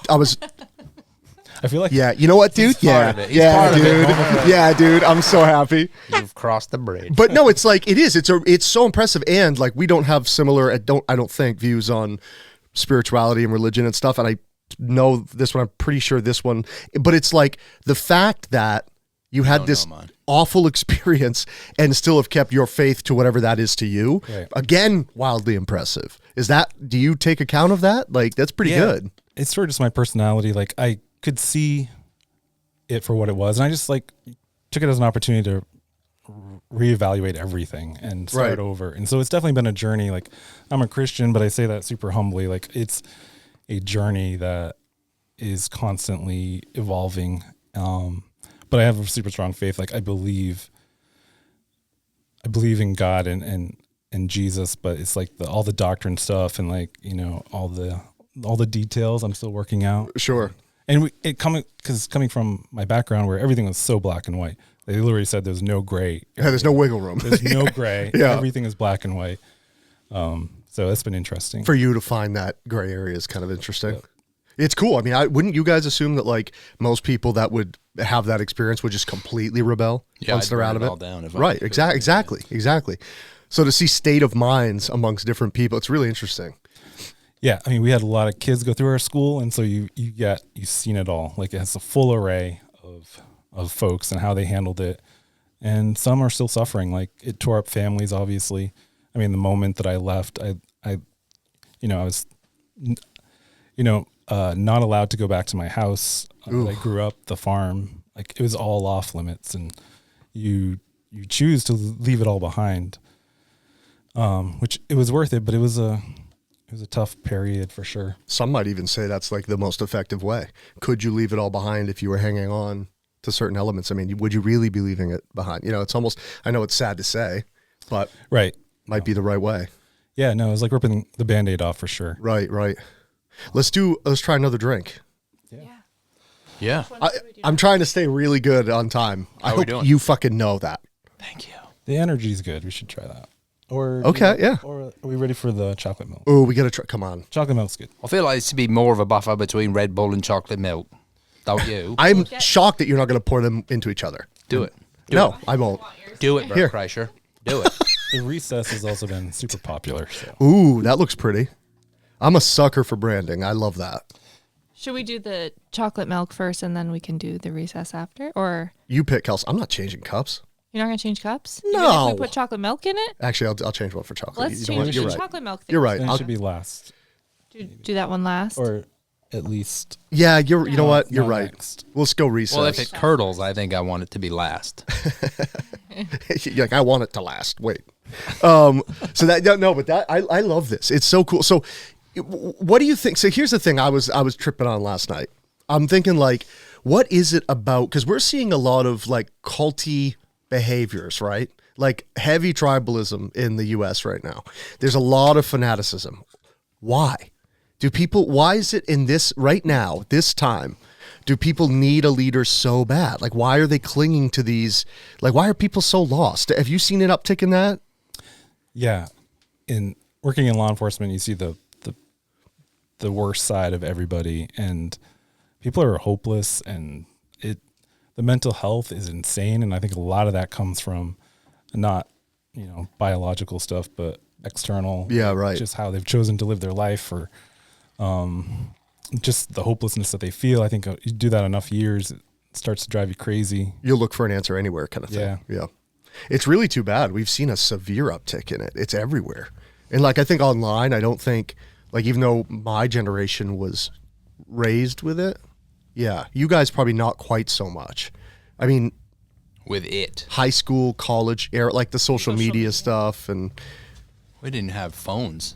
I feel like Yeah, you know what, dude? Yeah, part of it. He's yeah, part of it. dude. Yeah, dude. I'm so happy. You've crossed the bridge. But no, it's like it is. It's so impressive, and like we don't have similar. I don't think views on spirituality and religion and stuff. And I know this one. I'm pretty sure this one. But it's like the fact that you had this know mine. awful experience and still have kept your faith to whatever that is to you. Right. Again, wildly impressive. Do you take account of that? Like that's pretty good. It's sort of just my personality. Like I could see it for what it was, and I just like took it as an opportunity to reevaluate everything and start Right. over. And so it's definitely been a journey. Like I'm a Christian, but I say that super humbly. Like it's a journey that is constantly evolving. But I have a super strong faith. Like I believe in God and Jesus, but it's like all the doctrine stuff and like, all the details I'm still working out. Sure. And coming from my background where everything was so black and white, they literally said there's no gray. Yeah, there's no wiggle room. There's no gray. Yeah. Everything is black and white. So that's been interesting. For you to find that gray area is kind of interesting. It's cool. I mean, wouldn't you guys assume that like most people that would have that experience would just completely rebel once I'd they're out of burn it? all down if I Right. could. Exactly. So to see state of minds amongst different people, it's really interesting. Yeah, I mean, we had a lot of kids go through our school, and so you've seen it all. Like it has a full array of folks and how they handled it, and some are still suffering. Like it tore up families. Obviously, I mean, the moment that I left, I was, not allowed to go back to my house. I grew up, the farm. Like it was all off limits, and you choose to leave it all behind. Which it was worth it, but it was a tough period for sure. Some might even say that's like the most effective way. Could you leave it all behind if you were hanging on to certain elements? I mean, would you really be leaving it behind? It's almost, I know it's sad to say, but Right. might be the right way. Yeah, no, it was like ripping the Band-Aid off for sure. Right. Let's try another drink. Yeah. I'm trying to stay really good on time. I How are we hope doing? you fucking know that. Thank you. The energy's good. We should try that. Or Okay, yeah. Or are we ready for the chocolate milk? Oh, we got to try. Come on. Chocolate milk's good. I feel like it should be more of a buffer between Red Bull and chocolate milk. Don't you? I'm shocked that you're not going to pour them into each other. Do it. No, I won't. Do it, Here. Bert Kreischer. Do it. The Recess has also been super popular. So. Ooh, that looks pretty. I'm a sucker for branding. I love that. Should we do the chocolate milk first and then we can do the recess after? Or You pick, Kels. I'm not changing cups. you're not going to change cups? No. Even if we put chocolate milk in it? Actually, I'll change one for chocolate. Let's You know what? change You're the right. chocolate milk thing. You're right. Then it I'll- should be last. Do that one last. Or at least. Yeah, you know what? You're not right. next. Let's go recess. Well, if it curdles, I think I want it to be last. You're like, I want it to last. Wait. So that I love this. It's so cool. So what do you think? So here's the thing I was tripping on last night. I'm thinking like, what is it about? Because we're seeing a lot of like culty behaviors, right? Like heavy tribalism in the US right now. There's a lot of fanaticism. Why is it in this right now, this time, do people need a leader so bad? Like, why are they clinging to these? Like, why are people so lost? Have you seen an uptick in that? Yeah. In working in law enforcement, you see the worst side of everybody, and people are hopeless, and the mental health is insane. And I think a lot of that comes from not, biological stuff, but external. Yeah, right. Just how they've chosen to live their life, or just the hopelessness that they feel. I think you do that enough years, it starts to drive you crazy. You'll look for an answer anywhere kind of thing. Yeah. It's really too bad. We've seen a severe uptick in it. It's everywhere. And like, I think online, I don't think, like, even though my generation was raised with it, yeah, you guys probably not quite so much. I mean, With it. high school, college era, like the social media stuff, and We didn't have phones.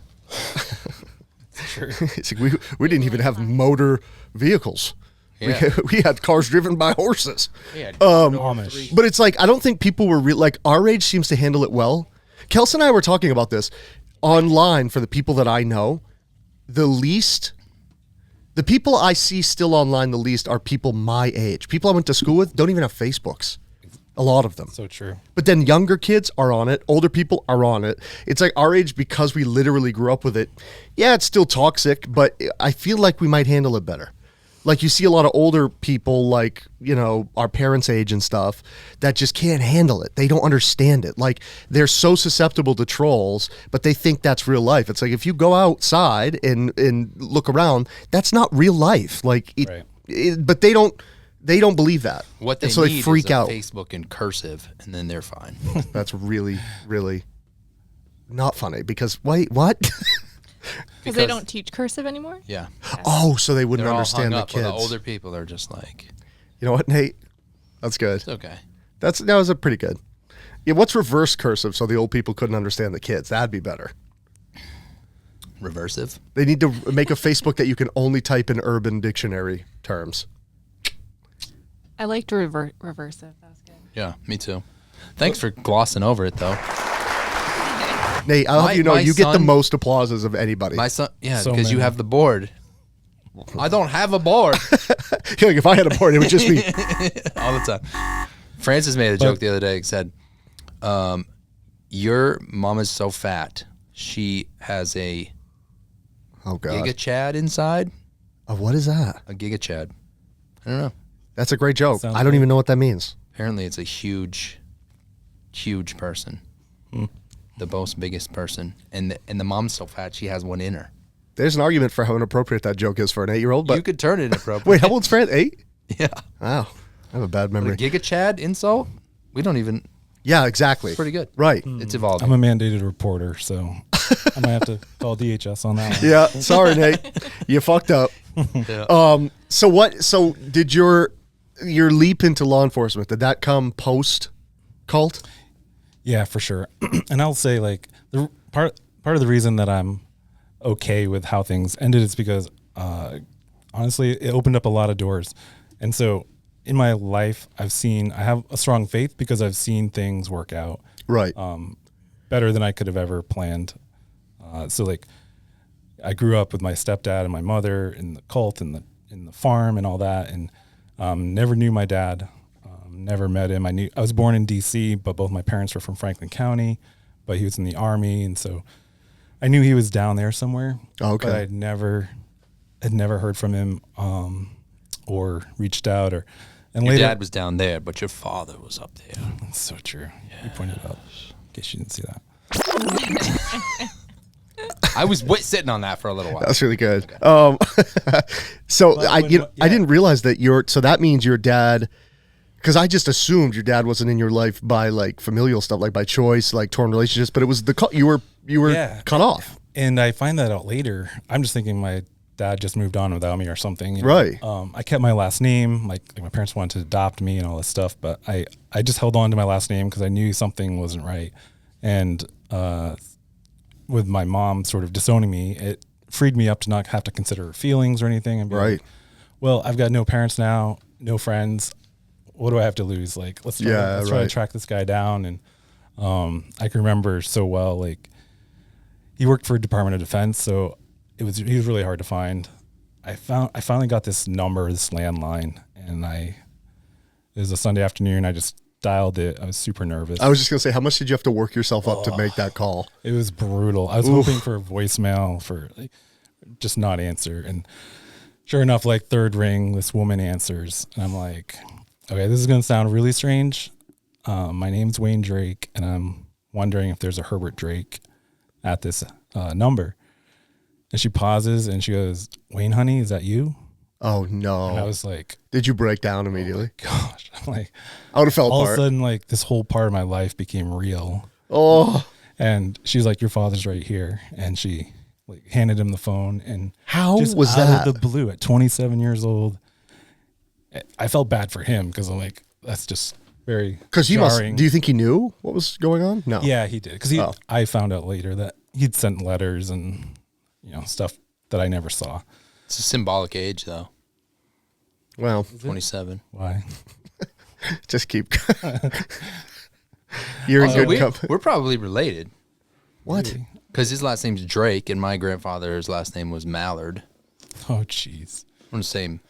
it's like we didn't even have motor vehicles. Yeah. We had cars driven by horses. Yeah. Amish. But it's like, I don't think people were like, our age seems to handle it well. Kels and I were talking about this online. For the people that I know, the people I see still online the least are people my age. People I went to school with don't even have Facebooks. A lot of them. So true. But then younger kids are on it. Older people are on it. It's like our age, because we literally grew up with it. Yeah, it's still toxic, but I feel like we might handle it better. Like, you see a lot of older people, like, our parents' age and stuff, that just can't handle it. They don't understand it. Like, they're so susceptible to trolls, but they think that's real life. It's like, if you go outside and look around, that's not real life. Like, Right. but they don't believe that. What they And so need they freak is a out. Facebook in cursive, and then they're fine. That's really, really not funny, because wait, what? Because they don't teach cursive anymore? Yeah. Oh, so they wouldn't They're all understand hung the up. Well, kids. the older people are just like, You know what, Nate? That's good. it's okay. That was a pretty good. Yeah, what's reverse cursive so the old people couldn't understand the kids? That'd be better. Reversive. They need to make a Facebook that you can only type in Urban Dictionary terms. I liked reversive. That was good. Yeah, me too. Thanks for glossing over it, though. Nate, I'll have you know, my you get the son- most applauses of anybody. My son, yeah, So because you many. have the board. I don't have a board Like, if I had a board, it would just be, all the time. Francis made a joke the other day. He said, your mom is so fat, she has a oh God. Giga Chad inside, What is that? A Giga Chad. I don't know. That's a great joke. Sounds I don't good. even know what that means. Apparently, it's a huge person. The most biggest person, and the mom's so fat she has one in her. There's an argument for how inappropriate that joke is for an 8-year-old. But You could turn it inappropriate. wait, how old's Fran? 8? Yeah. Wow, I have a bad The memory. Giga Chad insult? We don't even. Yeah, exactly. Pretty good. Right. It's evolving. I'm a mandated reporter, so I might have to call DHS on that one. Yeah, sorry, Nate. You fucked up. Yeah. So what? So did your leap into law enforcement? Did that come post cult? Yeah, for sure. And I'll say like the part of the reason that I'm okay with how things ended is because honestly, it opened up a lot of doors. And so in my life, I have a strong faith because I've seen things work out Right. better than I could have ever planned. So like I grew up with my stepdad and my mother in the cult and in the farm and all that, and never knew my dad. Never met him. I was born in D.C., but both my parents were from Franklin County, but he was in the Army, and so I knew he was down there somewhere. Okay. But had never heard from him or reached out. And Your later, dad was down there, but your father was up there. That's so true. You pointed it out. In case you didn't see that. I was sitting on that for a little while. That's really good. Okay. So But I yeah. didn't realize that so that means your dad, because I just assumed your dad wasn't in your life by like familial stuff, like by choice, like torn relationships, but it was you were Yeah. cut off. And I find that out later. I'm just thinking my dad just moved on without me or something. And, Right. I kept my last name. Like my parents wanted to adopt me and all this stuff, but I just held on to my last name because I knew something wasn't right. And with my mom sort of disowning me, it freed me up to not have to consider her feelings or anything. And be Right. like, well, I've got no parents now, no friends. What do I have to lose? Like, let's try to right. track this guy down. And I can remember so well, like, he worked for Department of Defense, so he was really hard to find. I finally got this number, this landline, and it was a Sunday afternoon. I just dialed it. I was super nervous. I was just gonna say, how much did you have to work yourself up to make that call? It was brutal. I was hoping for a voicemail for like, just not answer, and sure enough, like third ring, this woman answers, and I'm like, okay, this is gonna sound really strange. My name's Wayne Drake, and I'm wondering if there's a Herbert Drake at this number. And she pauses and she goes, Wayne, honey, is that you? Oh And no! I was like, Did you break down immediately? gosh, I'm like, I would have fell all of apart. a sudden, like this whole part of my life became real. Oh, And she's like, your father's right here. And she like handed him the phone. And how just was out that? of the blue at 27 years old, I felt bad for him because I'm like, that's just very Because he must. jarring. Do you think he knew what was going on? No. Yeah, he did. Because Oh. I found out later that he'd sent letters and stuff that I never saw. It's a symbolic age, though. Well, 27. Why? just keep. You're in So good company. we're probably related What? because his last name's Drake and my grandfather's last name was Mallard. Oh, jeez. We're the same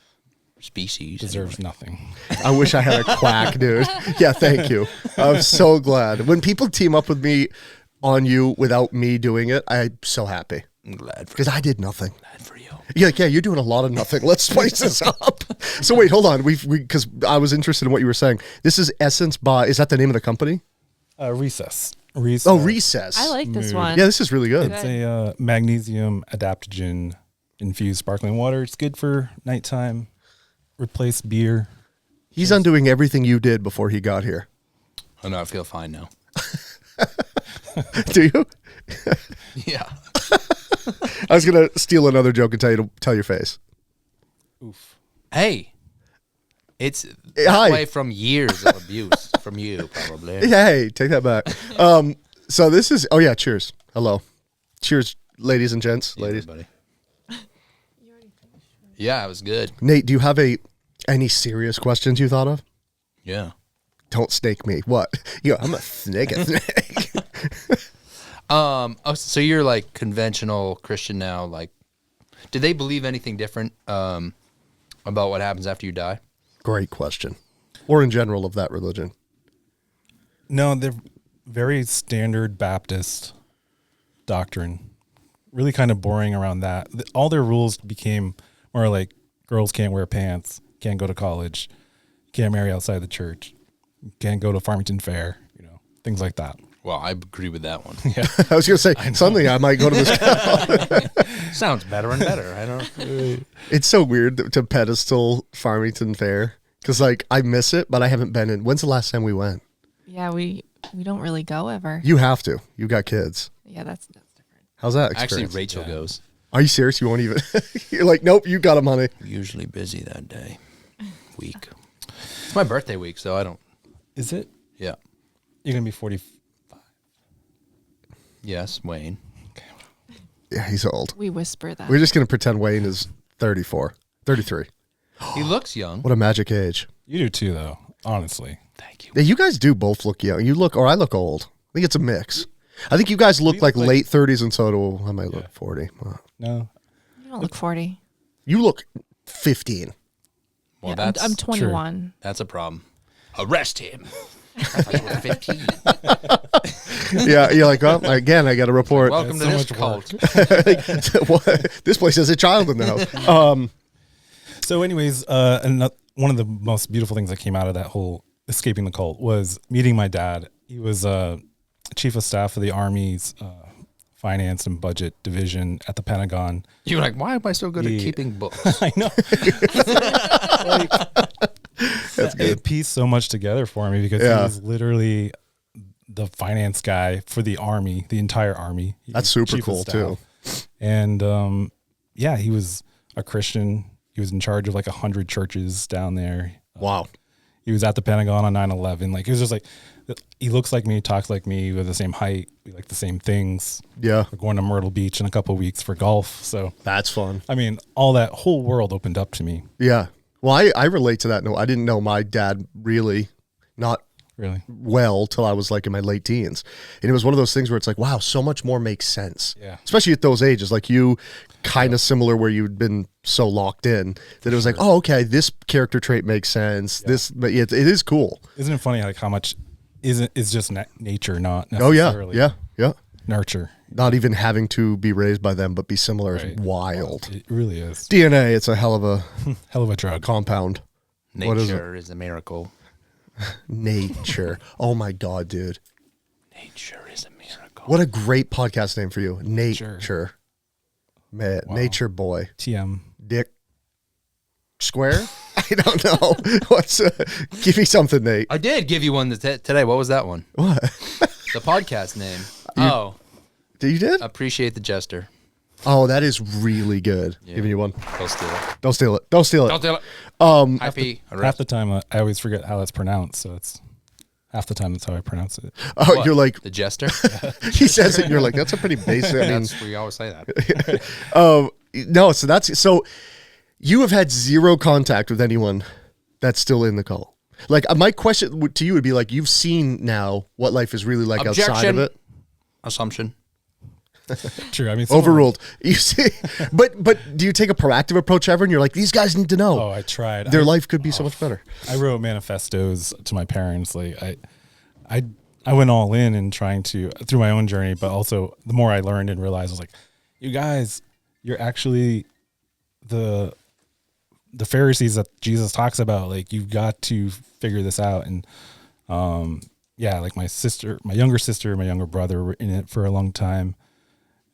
species. Deserves nothing. I wish I had a quack, dude. Yeah, thank you. I'm so glad. When people team up with me on you without me doing it, I'm so happy I'm glad for, because I did nothing. glad for you. Yeah, you're doing a lot of nothing. Let's spice this up. So wait, hold on. Because I was interested in what you were saying. This is Essence by. Is that the name of the company? Recess. Oh, Recess. I like this Mood. one. Yeah, this is really good. It's a magnesium adaptogen infused sparkling water. It's good for nighttime. Replace beer. He's undoing everything you did before he got here. Oh, no, I feel fine now. Do you? Yeah. I was gonna steal another joke and tell you to tell your face. Oof. Hey, it's Hey, hi. that way from years of abuse from you, probably. Yeah, hey, take that back. So this is. Oh yeah, cheers. Hello, cheers, ladies and gents. Yeah, Ladies, buddy. Yeah, it was good. Nate, do you have any serious questions you thought of? Yeah. Don't snake me. What? I'm a snake. A snake. Oh, so you're like conventional Christian now. Like, do they believe anything different about what happens after you die? Great question. Or in general of that religion. No, they're very standard Baptist doctrine. Really kind of boring around that. All their rules became Or like girls can't wear pants, can't go to college, can't marry outside the church, can't go to Farmington Fair, things like that. Well, I agree with that one. Yeah. I was going to say something. I might go to this. Sounds better and better. I don't. It's so weird to pedestal Farmington Fair because like I miss it, but I haven't been in. When's the last time we went? Yeah, we don't really go ever. You have to. You got kids. Yeah, that's different. How's that Actually, experience? Rachel goes. Are you serious? You won't even. You're like, nope. You got them, honey. Usually busy that day, week. It's my birthday week, so I don't. Is it? Yeah. You're going to be 45. Yes, Wayne. Yeah, he's old. We whisper that. We're just gonna pretend Wayne is 34, 33. He looks young. What a magic age. You do too, though, honestly. Thank you. Yeah, you guys do both look young. You look, or I look old. I think it's a mix. I think you guys look like late 30s, and so do I. Might look 40. Wow. No. You don't look 40. You look 15. Well, Yeah, I'm 21. That's a problem. Arrest him. I thought you were 15. Yeah, you're like, well, again, I got to report. Welcome to this cult. This place has a child in the house. So, anyways, one of the most beautiful things that came out of that whole escaping the cult was meeting my dad. He was chief of staff of the Army's finance and budget division at the Pentagon. You were like, why am I so good at keeping books? I know. That's good. It pieced so much together for me because he was literally the finance guy for the Army, the entire Army. That's super cool too. And he was a Christian. He was in charge of like 100 churches down there. Wow. He was at the Pentagon on 9/11. Like, it was just like, he looks like me, talks like me, we're the same height. We like the same things. Yeah. We're going to Myrtle Beach in a couple of weeks for golf. So That's fun. I mean, all that whole world opened up to me. Yeah. Well, I relate to that. No, I didn't know my dad really, not Really. well till I was like in my late teens. And it was one of those things where it's like, wow, so much more makes sense. Yeah. Especially at those ages, like you kind of similar where you'd been so locked in that it was like, oh, okay, this character trait makes sense. This, but it is cool. Isn't it funny like how much is just nature, not Oh yeah. necessarily Yeah. nurture. Not even having to be raised by them, but be similar is Right. wild. It really is. DNA, it's a hell of a Hell of a drug. compound. What is it? Nature is a miracle. Nature. Oh my God, dude. Nature is a miracle. What a great podcast name for you. Nature. Sure. Man, Wow. Nature boy. TM. Dick Square? I don't know. Give me something, Nate. I did give you one today. What was that one? What? The podcast name. You did? Appreciate the Jester. Oh, that is really good. Yeah. Giving you one. Don't steal it. Don't steal it. Don't steal it. Don't steal it. Happy. Half the time I always forget how that's pronounced, so it's half the time that's how I pronounce it. Oh, What? you're like, The Jester. he says it, and you're like, that's a pretty basic. I mean, We always say that. no, so you have had zero contact with anyone that's still in the cult. Like, my question to you would be like, you've seen now what life is really like outside of Objection. it. Assumption. True. I mean, Overruled. You see, but do you take a proactive approach ever? And you're like, these guys need to know Oh, I tried. their life could be so much better. I wrote manifestos to my parents. Like I went all in trying to through my own journey, but also the more I learned and realized, I was like, you guys, you're actually the Pharisees that Jesus talks about. Like, you've got to figure this out. And like my younger sister, my younger brother were in it for a long time.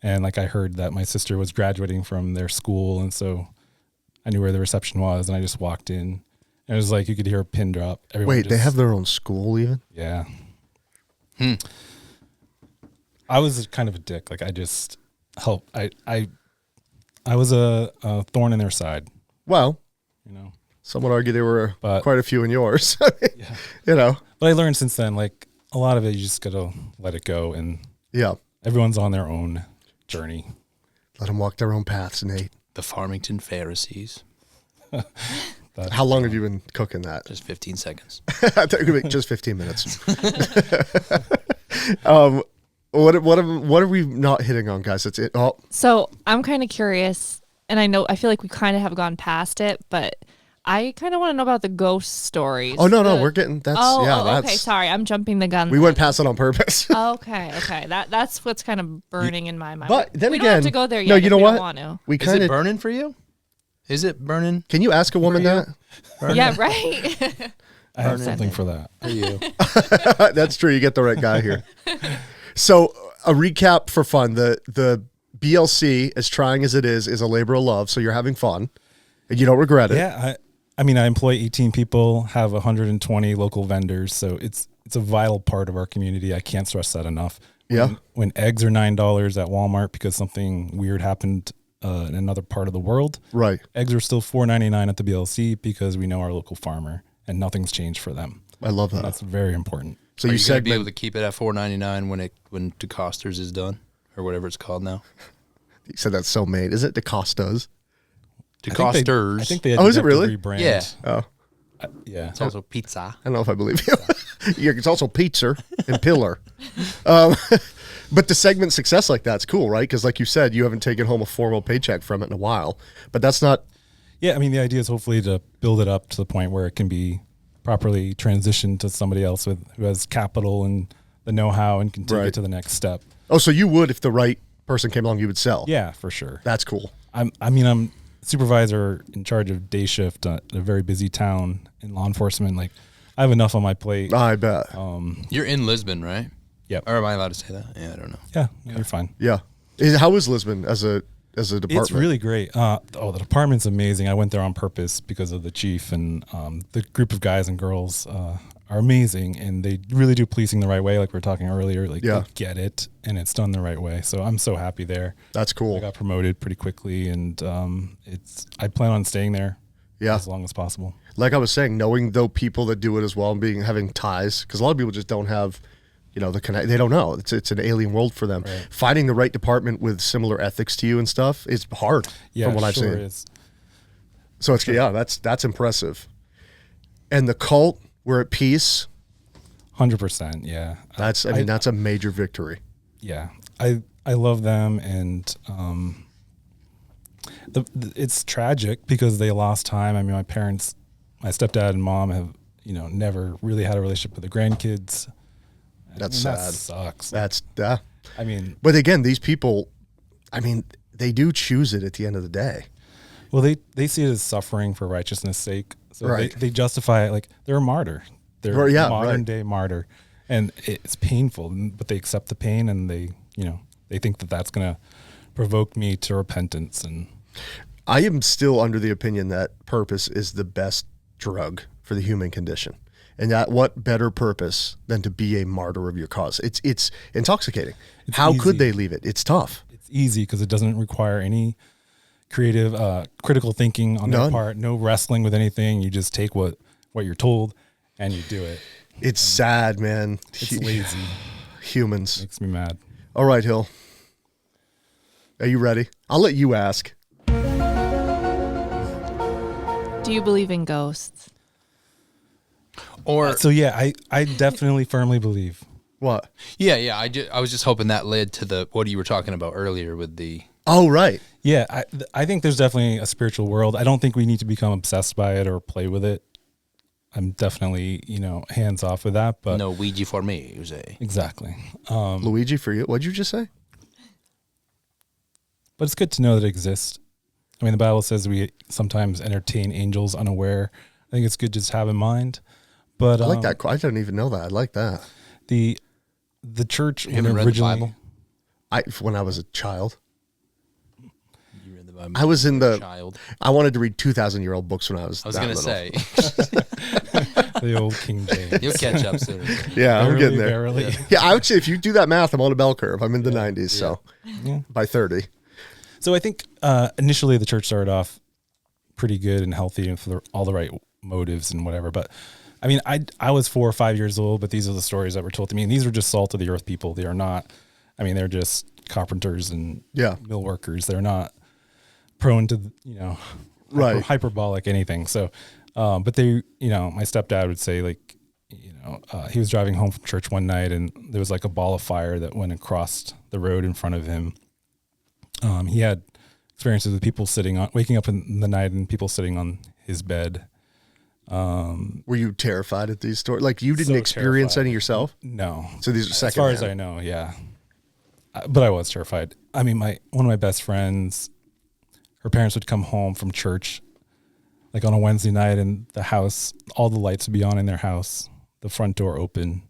And like, I heard that my sister was graduating from their school, and so I knew where the reception was, and I just walked in, and it was like you could hear a pin drop. Everyone Wait, they just- have their own school even? Yeah. I was kind of a dick. Like, I just helped. I was a thorn in their side. Well, You know. some would argue there were But- quite a few in yours. You know, But I learned since then, like, a lot of it, you just gotta let it go, and yeah. everyone's on their own journey. Let them walk their own paths, Nate. The Farmington Pharisees. How long have you been cooking that? Just 15 seconds. I thought it would be just 15 minutes. What are we not hitting on, guys? It's it. Oh, So I'm kind of curious, and I feel like we kind of have gone past it, but I kind of want to know about the ghost stories. no, The- we're getting that's okay. that's. Sorry, I'm jumping the gun. We went past it on purpose. Okay. That's what's kind of burning in my mind. But then we again, don't have to go there yet. no, you if know we what? Don't want to. We Is kind it of burning for you? Is it burning? Can you ask a woman that? Yeah, right. I have something for that. For you. That's true. You get the right guy here. So a recap for fun. The BLC, as trying as it is a labor of love. So you're having fun and you don't regret it. Yeah. I mean, I employ 18 people, have 120 local vendors. So it's a vital part of our community. I can't stress that enough. When eggs are $9 at Walmart because something weird happened in another part of the world. Right. Eggs are still $4.99 at the BLC because we know our local farmer and nothing's changed for them. I love that. That's very important. So Are you you going to be segment. able to keep it at $4.99 when DeCoster's is done or whatever it's called now? You said that's so made. Is it DeCosta's? DeCoster's. I think they had Oh, to is it have to really? rebrand. Yeah. Oh, Yeah. It's also pizza. I don't know if I believe you. Yeah, it's also pizza and pillar. But the segment success like that's cool, right? Because like you said, you haven't taken home a formal paycheck from it in a while. But that's not. Yeah, I mean, the idea is hopefully to build it up to the point where it can be properly transitioned to somebody else who has capital and the know-how and can take Right. it to the next step. Oh, so you would, if the right person came along, you would sell. Yeah, for sure. That's cool. I'm supervisor in charge of day shift at a very busy town in law enforcement. Like, I have enough on my plate. I bet. You're in Lisbon, right? Yep. Or am I allowed to say that? Yeah, I don't know. Yeah, you're fine. Yeah. How is Lisbon as a department? It's really great. The department's amazing. I went there on purpose because of the chief, and the group of guys and girls are amazing, and they really do policing the right way, like we were talking earlier. Like, Yeah. they get it, and it's done the right way. So I'm so happy there. That's I cool. got promoted pretty quickly, and I plan on staying there Yeah. as long as possible. Like I was saying, knowing though people that do it as well and having ties, because a lot of people just don't have, the connect. They don't know. It's an alien world for them. Right. Finding the right department with similar ethics to you and stuff is hard. Yeah, from what I've sure seen. is. So it's that's impressive. And the cult, we're at peace. 100%. Yeah. That's that's a major victory. Yeah, I love them, and it's tragic because they lost time. I mean, my parents, my stepdad and mom have never really had a relationship with the grandkids. That's That sad. sucks. That's I mean, But again, these people, they do choose it at the end of the day. well, they see it as suffering for righteousness' sake, so Right. they justify it like they're a martyr. They're Right, yeah, a modern right. day martyr, and it's painful, but they accept the pain, and they think that that's going to provoke me to repentance. And I am still under the opinion that purpose is the best drug for the human condition. And that what better purpose than to be a martyr of your cause? It's intoxicating. It's How easy. could they leave it? It's tough. it's easy because it doesn't require any creative, critical thinking on their None. part. No wrestling with anything. You just take what you're told and you do it. It's sad, man. It's lazy. Humans. Makes me mad. All right, Hill. Are you ready? I'll let you ask. Do you believe in ghosts? Or So yeah, I definitely firmly believe. What? yeah. I was just hoping that led to what you were talking about earlier with the. Oh, right. Yeah, I think there's definitely a spiritual world. I don't think we need to become obsessed by it or play with it. I'm definitely, hands off with that, but No Ouija for me, you say. exactly. Luigi, for you. What'd you just say? But it's good to know that it exists. I mean, the Bible says we sometimes entertain angels unaware. I think it's good to just have in mind. But I like that. I didn't even know that. I like that. The church You haven't read the Bible? When I was a child, You read the Bible. I was in the. Child. I wanted to read 2,000-year-old books when I was. I was that gonna little. say the old King James. you'll catch up soon. Yeah, I'm getting there. Verily. Yeah, I would say if you do that math, I'm on a bell curve. I'm in the 90s, so Yeah. by 30. So I think initially the church started off pretty good and healthy and for all the right motives and whatever. But I mean, I was 4 or 5 years old, but these are the stories that were told to me. And these were just salt of the earth people. They are not, they're just carpenters and mill workers. They're not prone to, Right. hyperbolic anything. So, but they, my stepdad would say like, he was driving home from church one night and there was like a ball of fire that went across the road in front of him. He had experiences with people waking up in the night and people sitting on his bed. Were you terrified at these stories? Like you didn't So experience terrified. any yourself? No. So these are As second far as I know, yeah. But I was terrified. I mean, one of my best friends, her parents would come home from church like on a Wednesday night, and the house, all the lights would be on in their house, the front door open.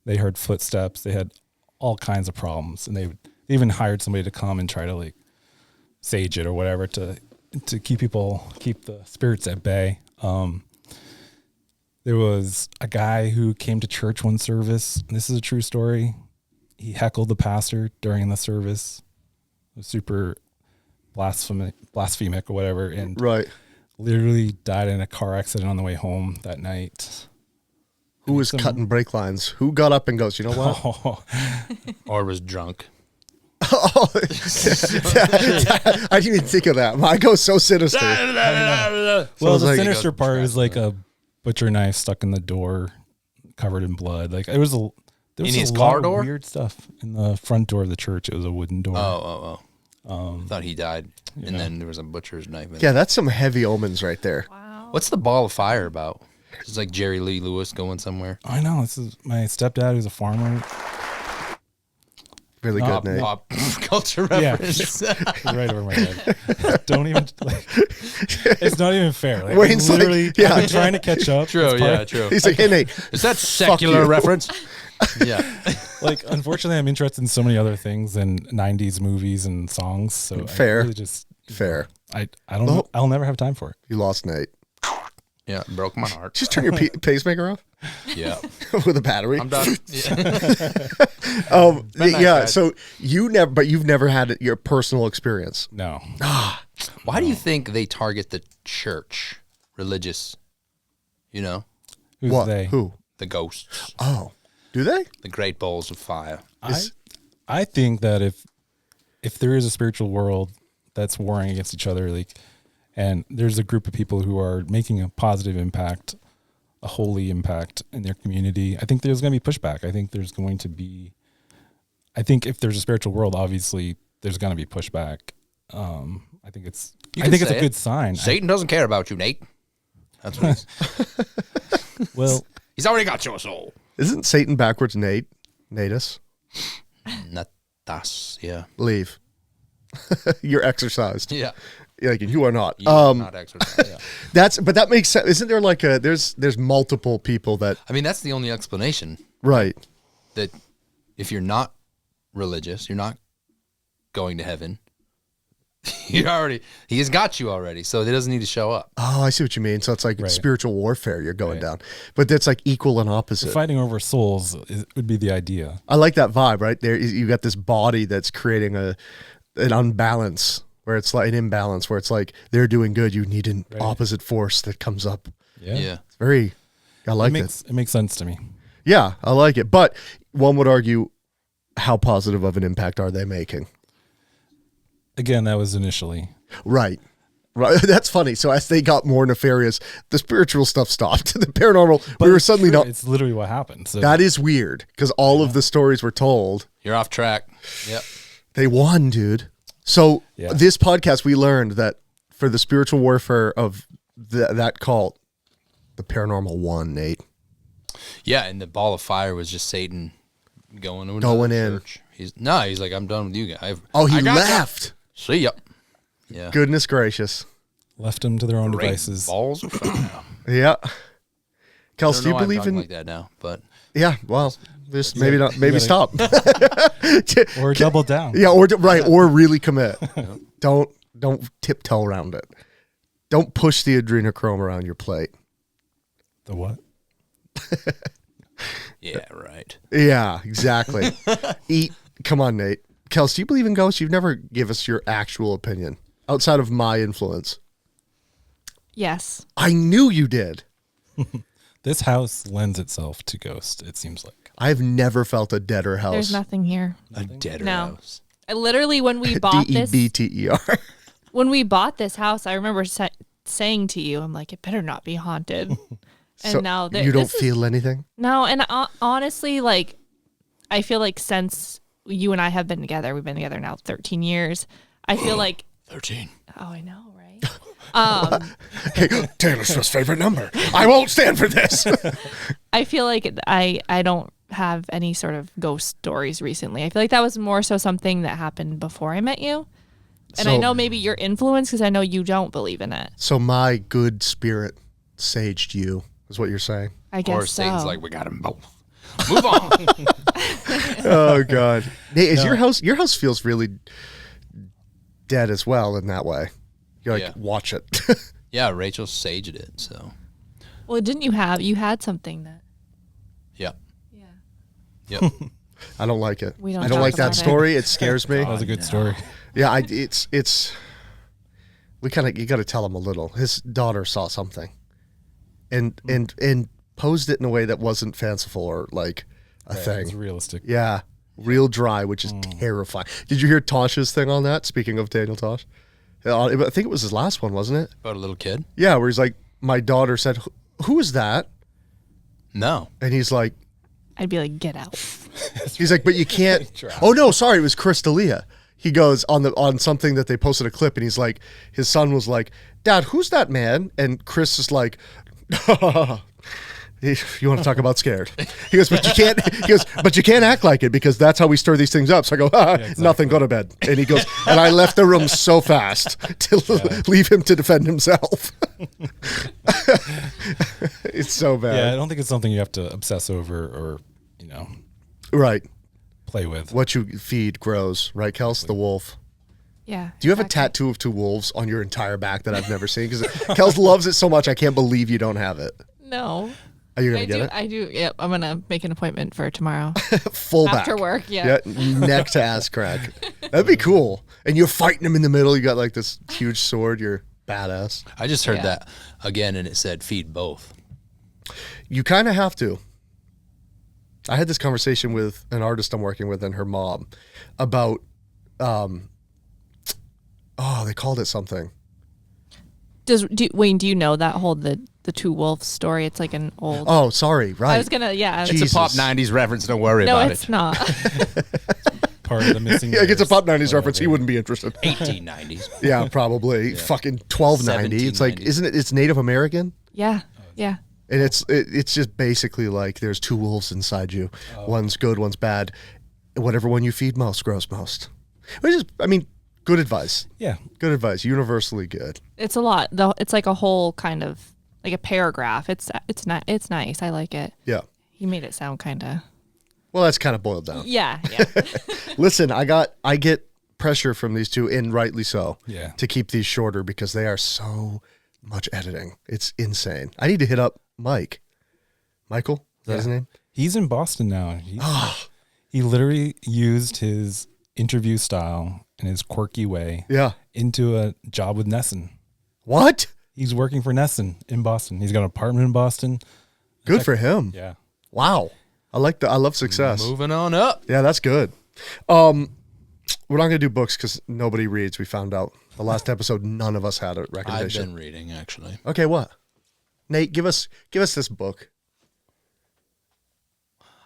They heard footsteps. They had all kinds of problems, and they even hired somebody to come and try to like sage it or whatever to keep the spirits at bay. There was a guy who came to church one service. And this is a true story. He heckled the pastor during the service. It was super blasphemic or whatever, and Right. literally died in a car accident on the way home that night. Who was cutting brake lines? Who got up and goes, you know what? Oh, Or was drunk. Oh, I didn't even think of that. I go so sinister. well, it's the like- sinister part is like a butcher knife stuck in the door, covered in blood. Like there was In his a car lot of door? weird stuff in the front door of the church. It was a wooden door. I thought he died, and then there was a butcher's knife. Yeah, that's some heavy omens right there. Wow. What's the ball of fire about? It's like Jerry Lee Lewis going somewhere. I know. This is my stepdad, who's a farmer. Really No, good, Nate. Pop culture Yeah. reference. Right over my head. Don't even. Like, it's not even fair. Like, Wayne's like, literally, yeah. I've been trying to catch up. True, It's part- yeah, true. He's like, hey, Nate. Is that Fuck secular you. reference? Yeah. Like, unfortunately, I'm interested in so many other things than '90s movies and songs. So Fair. I really just Fair. I don't know. I'll never have time for it. You lost Nate. Yeah, broke my heart. Just turn your pacemaker off Yeah. with a battery. I'm done. Yeah. Yeah. nice, guys. So you've never had your personal experience. No. Why do you think they target the church, religious, Who's What? they? Who? the ghosts, Oh, do they? the great bowls of fire? I think that if there is a spiritual world that's warring against each other, like, and there's a group of people who are making a positive impact, a holy impact in their community, I think there's going to be pushback. I think if there's a spiritual world, obviously there's going to be pushback. I think it's You a can say good it. sign. Satan doesn't care about you, Nate. That's what Well, he's already got your soul. Isn't Satan backwards Nate? Natus? Natas, yeah. Leave. You're exercised. Yeah. Like you are not. You are not exercise. Yeah. But that makes sense. Isn't there like there's multiple people that I mean, that's the only explanation, right. that if you're not religious, you're not going to heaven. He has got you already, so he doesn't need to show up. Oh, I see what you mean. So it's like Right. spiritual warfare you're going down. But that's like equal and opposite. fighting over souls would be the idea. I like that vibe, right? There you got this body that's creating an unbalance where it's like an imbalance where it's like they're doing good, you need an opposite force that comes up. Yeah. It's very I like it. It makes sense to me. Yeah, I like it. But one would argue how positive of an impact are they making? Again, that was initially. Right. Right. That's funny. So as they got more nefarious, the spiritual stuff stopped. The paranormal, we were it's suddenly true. not. It's literally what happened. So That is weird because all of the stories were told. You're off track. Yep. They won, dude. So Yeah. this podcast, we learned that for the spiritual warfare of that cult, the paranormal won, Nate. Yeah, and the ball of fire was just Satan going to Going another in. church. He's like, I'm done with you guys. Oh, he I got ya. left. See ya. Yeah. Goodness gracious. left them to their own Great devices. balls of fire. Yeah. I Kels, don't do you know why I'm believe talking in? like that now, but Yeah. Well, just maybe not. Maybe gotta- stop. Or double down. Yeah, or really commit. Don't tiptoe around it. Don't push the adrenochrome around your plate. The what? yeah, right. Yeah, exactly. Eat. Come on, Nate. Kels, do you believe in ghosts? You've never give us your actual opinion outside of my influence. Yes. I knew you did. This house lends itself to ghosts, it seems like. I've never felt a deader house. There's nothing here. A deader No. house. I literally, when we bought this, DEBTER. when we bought this house, I remember saying to you, I'm like, it better not be haunted. And So now you don't feel anything? No, and honestly, like, I feel like since you and I have been together, we've been together now 13 years. I feel like 13. Oh, I know, right? Hey, Taylor Swift's favorite number. I won't stand for this. I feel like I don't have any sort of ghost stories recently. I feel like that was more so something that happened before I met you. And I know maybe you're influenced because I know you don't believe in it. So my good spirit saged you, is what you're saying? I guess Or Satan's so. like, we got them both. Move on. Oh God. Nate, is your house feels really dead as well in that way. You're like, Yeah. watch it. Yeah, Rachel saged it, so. Well, didn't you had something that? Yeah. Yeah. Yep. I don't like it. We don't I don't talk like that about it. story. It scares me. That was a good story. Yeah, it's you got to tell him a little. His daughter saw something, and posed it in a way that wasn't fanciful or like a It's thing. realistic. Yeah, real dry, which is terrifying. Did you hear Tosh's thing on that? Speaking of Daniel Tosh, I think it was his last one, wasn't it? About a little kid? Yeah, where he's like, my daughter said, "Who is that?" No. And he's like, I'd be like, get out. he's like, but you can't. Oh no, sorry, it was Chris D'Elia. He goes on something that they posted a clip, and he's like, his son was like, "Dad, who's that man?" And Chris is like, "You want to talk about scared?" He goes, "But you can't." He goes, "But you can't act like it because that's how we stir these things up." So I go, "Nothing. Go to bed." And he goes, and I left the room so fast to leave him to defend himself. It's so bad. Yeah, I don't think it's something you have to obsess over or, Right. play with. What you feed grows, right, Kels? The wolf. Yeah. Do you have a tattoo of two wolves on your entire back that I've never seen? Because Kels loves it so much, I can't believe you don't have it. No. Are you going to get it? I do. Yep. I'm going to make an appointment for tomorrow. Full back. After work, yeah. Neck to ass crack. That'd be cool. And you're fighting him in the middle. You got like this huge sword. You're badass. I just heard Yeah. that again, and it said feed both. You kind of have to. I had this conversation with an artist I'm working with and her mom about, they called it something. Wayne, do you know that whole the two wolves story? It's like an old. Oh, sorry. Right. I was gonna. Yeah. Jesus. It's a pop 90s reference. Don't worry No, about it's it. not. Part of the missing. Yeah, it gets a years, pop 90s reference. He whatever. wouldn't be interested. 1890s. Yeah, probably. Fucking 1290. It's like, 1790. isn't it? It's Native American? Yeah. Yeah. And it's just basically like there's two wolves inside you. One's good, one's bad. Whatever one you feed most grows most. Which is, I mean, good advice. Yeah. Good advice. Universally good. It's a lot. Though it's like a whole kind of like a paragraph. It's nice. I like it. Yeah. He made it sound kind of. Well, that's kind of boiled down. Yeah. Yeah. Listen, I get pressure from these two, and rightly so, Yeah. to keep these shorter because they are so much editing. It's insane. I need to hit up Mike. Michael? Is that his name? He's in Boston now. He literally used his interview style and his quirky way Yeah. into a job with Nesson. What? He's working for Nesson in Boston. He's got an apartment in Boston. Good for him. Yeah. Wow. I love success. Moving on up. Yeah, that's good. We're not gonna do books because nobody reads. We found out the last episode. None of us had a I've recommendation. been reading, actually. Okay, what? Nate, give us this book.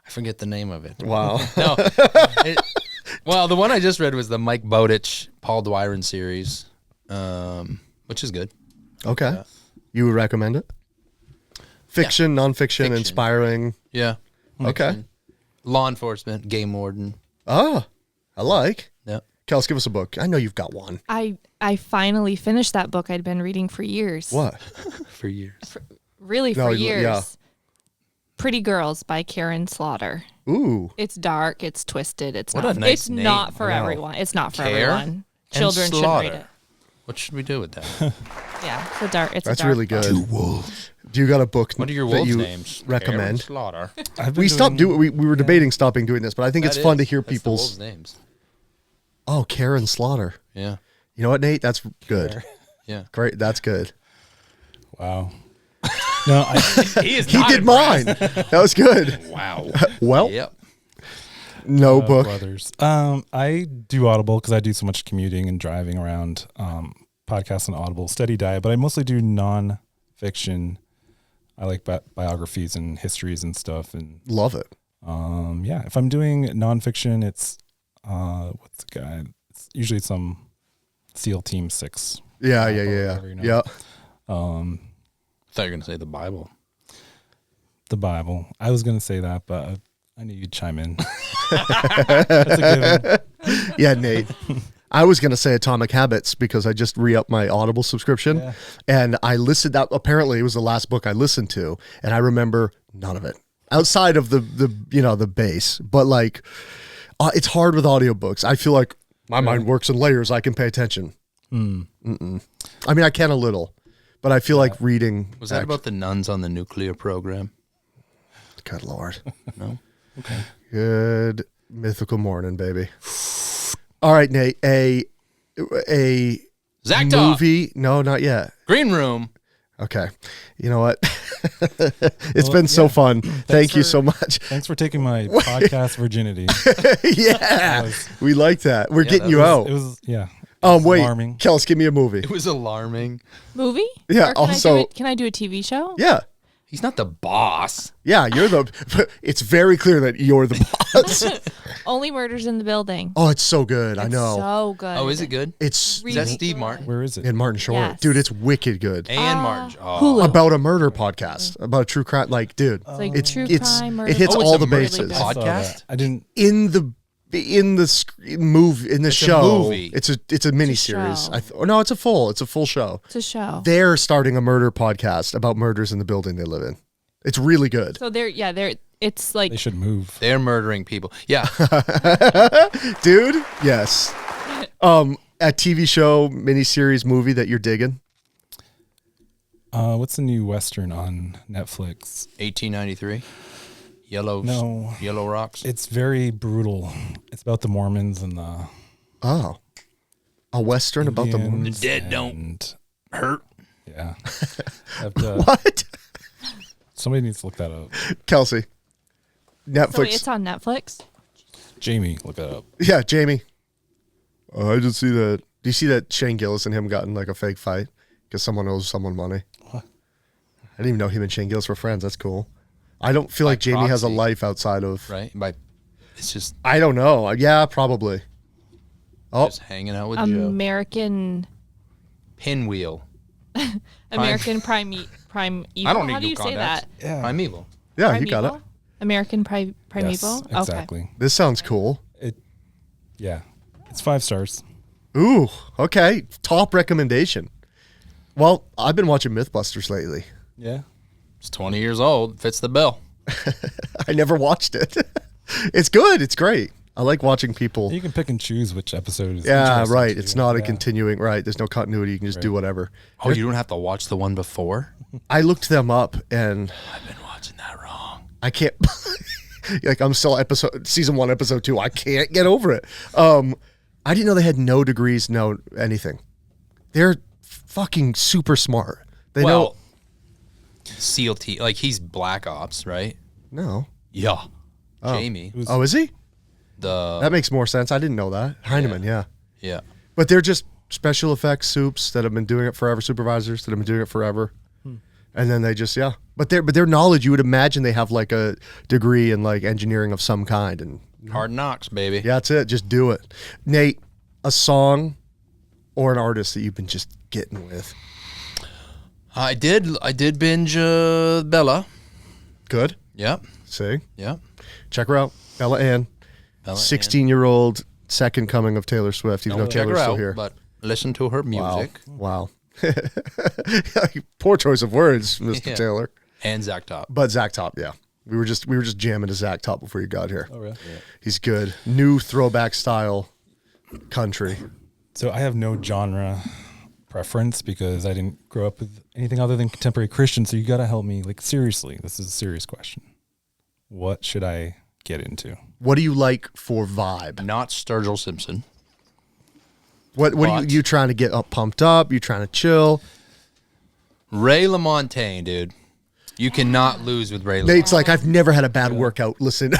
I forget the name of it. Wow. No. Well, the one I just read was the Mike Bowditch, Paul Dwyron series, which is good. Okay. You would recommend it? Fiction, nonfiction, Fiction. inspiring. Yeah. Okay. Law enforcement, game warden. Oh, I like. Yep. Kels, give us a book. I know you've got one. I finally finished that book I'd been reading for years. What? For years. Really No, for yeah. years. Pretty Girls by Karen Slaughter. Ooh. It's dark. It's twisted. It's What not. a nice it's name. not for I know. everyone. It's not for Care everyone. and Children shouldn't Slaughter. read it. What should we do with that? Yeah, it's a dark. It's That's a dark really book. good. Wolves. Do you got a book What are your that wolves' you names? recommend? Karen Slaughter. I've been We stopped doing. We were debating stopping doing this, but I think it's That fun to is. hear That's the people's. wolves' names. Oh, Karen Slaughter. Yeah. You know what, Nate? That's good. Yeah. Great. That's good. Wow. No, He is He did mine. That was good. Wow. Well, Yep. no book. brothers. I do Audible because I do so much commuting and driving around. Podcasts on Audible, steady diet, but I mostly do non-fiction. I like biographies and histories and stuff. And Love it. yeah, if I'm doing nonfiction, it's what's the guy? It's usually some SEAL Team 6. Yeah. or Yeah. whatever, you know. Yeah. I thought you were going to say the Bible. The Bible. I was gonna say that, but I knew you'd chime in. That's a given. Yeah, Nate. I was going to say Atomic Habits because I just re-upped my Audible subscription, and I listened. That apparently it was the last book I listened to, and I remember none of it outside of the base. But like, it's hard with audiobooks. I feel like my mind works in layers. I can pay attention. I mean, I can a little, but I feel like reading. Was that about the nuns on the nuclear program? Good Lord. No. Okay. Good mythical morning, baby. All right, Nate. A Zach Talk. movie? No, not yet. Green Room. Okay. You know what? It's been so fun. Thank you so much. Thanks for taking my podcast virginity. Yeah. We like that. We're getting you out. It was Wait. alarming. Kels, give me a movie. It was alarming. Movie? Yeah, Or can also- can I do a TV show? Yeah. He's not the boss. Yeah, you're the. It's very clear that you're the boss. Only Murders in the Building. Oh, it's so good. I know. So good. Oh, is it good? It's Is that Steve Martin? Where is it? in Martin Short. Yes. Dude, it's wicked good. And Martin. Oh. Hulu. About a murder podcast, about a true crime. Like, dude, It's like it's true it's crime, murder. it hits Oh, it's all a the murder bases. pod- I saw Podcast? that. I didn't. in the movie in the It's a show. movie. It's a mini series. show. No, it's a full show. It's a show. They're starting a murder podcast about murders in the building they live in. It's really good. So it's like They should move. They're murdering people. Yeah. Dude, yes. A TV show, miniseries, movie that you're digging? What's the new Western on Netflix? 1893. No. Yellow Rocks. It's very brutal. It's about the Mormons and the Oh. A Western about the Indians The dead don't and- hurt. Yeah. I have to- What? somebody needs to look that up. Kelsey. Netflix. so it's on Netflix. Jamie, look that up. Yeah, Jamie. Oh, I didn't see that. Do you see that Shane Gillis and him got in like a fake fight because someone owes someone money? What? I didn't even know him and Shane Gillis were friends. That's cool. I don't feel like Jamie has a proxy. life outside of. Right? It's just I don't know. Yeah, probably. Oh, just hanging out with Joe. American Pinwheel. Primeval. I don't need How do new you say context. that? Yeah. Primeval. yeah, you got it. Primeval? American Primeval? Yes, exactly. This sounds cool. Yeah. It's 5 stars. Ooh, okay. Top recommendation. Well, I've been watching Mythbusters lately. Yeah. It's 20 years old. Fits the bill. I never watched it. It's good. It's great. I like watching people. You can pick and choose which episode is Yeah, interesting right. to It's you. not a Yeah. continuing. Right. There's no continuity. You can just do whatever. Oh, you don't have to watch the one before? I looked them up and I've been watching that wrong. I can't. Like I'm still season 1, episode 2. I can't get over it. I didn't know they had no degrees, no anything. They're fucking super smart. They know. SEAL team. Like he's Black Ops, right? No. Yeah. Jamie. Oh, is he? The That makes more sense. I didn't know that. Heineman, yeah. yeah. But they're just special effects soups that have been doing it forever, supervisors that have been doing it forever. And then they just, yeah. But their knowledge, you would imagine they have like a degree in like engineering of some kind. And Hard Knocks, baby. yeah, that's it. Just do it. Nate, a song or an artist that you've been just getting with? I did binge Bella. Good. Yep. See? Yep. Check her out. Bella Ann. Bella 16-year-old second coming of Taylor Swift, even though Check her Taylor's still out, here. but listen to her music. Wow. Poor choice of words, Mr. Yeah. Taylor. And Zach Top. But Zach Top, yeah. We were just jamming to Zach Top before you got here. Oh, really? He's good. New throwback style country. So I have no genre preference because I didn't grow up with anything other than contemporary Christian. So you got to help me. Like, seriously, this is a serious question. What should I get into? What do you like for vibe? Not Sturgill Simpson. What are you trying to get up, pumped up? You trying to chill? Ray LaMontagne, dude. You cannot lose with Ray LaMontagne. Nate's like, I've never had a bad workout. Listen,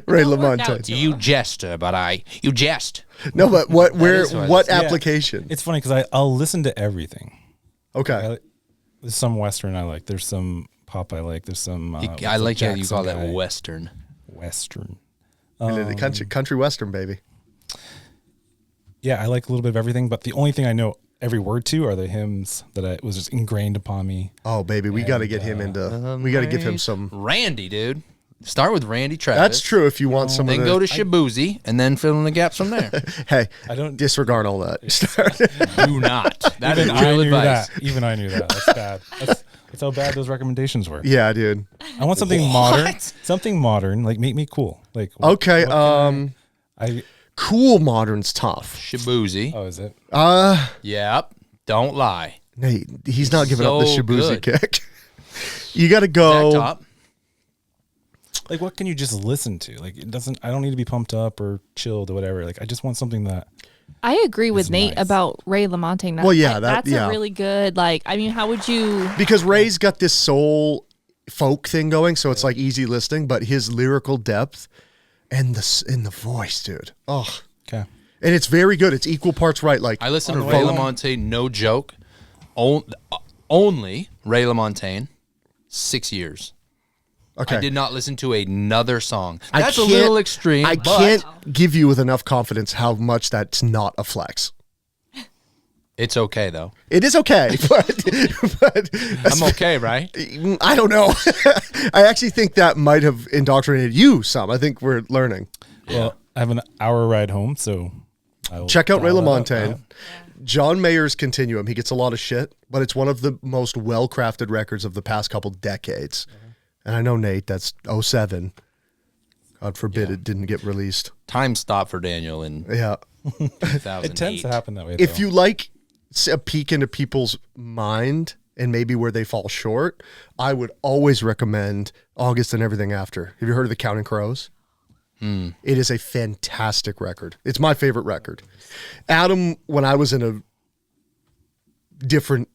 Ray Don't work out LaMontagne. too You jester, but you jest. No, but what is what it what is. application? It's funny because I'll listen to everything. Okay. There's some Western I like. There's some pop I like. There's some. I like how you call that Western. Western. Country western, baby. Yeah, I like a little bit of everything, but the only thing I know every word to are the hymns that was just ingrained upon me. Oh, baby, we got to get him into. We got to give him some. Randy, dude. Start with Randy Travis. That's true. If you want some Then of go the, to Shabuzi and then fill in the gaps from there. hey, I don't disregard all that. Do not. That is even I real knew advice. that. Even I knew that. That's bad. That's how bad those recommendations were. Yeah, dude. I want something modern. Something modern, like make me cool. Like Okay. I Cool modern's tough. Shabuzi. oh, is it? Yep. Don't lie. Nate, he's not giving up the So Shabuzi good. kick. You got to go. Zach Top. Like what can you just listen to? Like it doesn't. I don't need to be pumped up or chilled or whatever. Like I just want something that. I agree with It's Nate nice. about Ray LaMontagne. Well, yeah, that's yeah. a really good. Like, I mean, how would you? Because Ray's got this soul folk thing going, so it's like easy listening, but his lyrical depth and the voice, dude. Oh, Okay. and it's very good. It's equal parts right. Like I listen to On the Ray way LaMontagne, no joke. Only Ray LaMontagne, 6 years. okay. I did not listen to another song. I That's a can't- little extreme. I but can't give you with enough confidence how much that's not a flex. It's okay though. It is okay, but I'm okay, right? I don't know. I actually think that might have indoctrinated you some. I think we're learning. Well, I have an hour ride home, so I will Check out Ray dial that up. LaMontagne. John Mayer's Continuum. He gets a lot of shit, but it's one of the most well-crafted records of the past couple decades. And I know, Nate, that's 07. God forbid it didn't get released. Time stopped for Daniel in Yeah. 2008. It tends to happen that way. If though. you like a peek into people's mind and maybe where they fall short, I would always recommend August and Everything After. Have you heard of the Counting Crows? It is a fantastic record. It's my favorite record. Adam, when I was in a different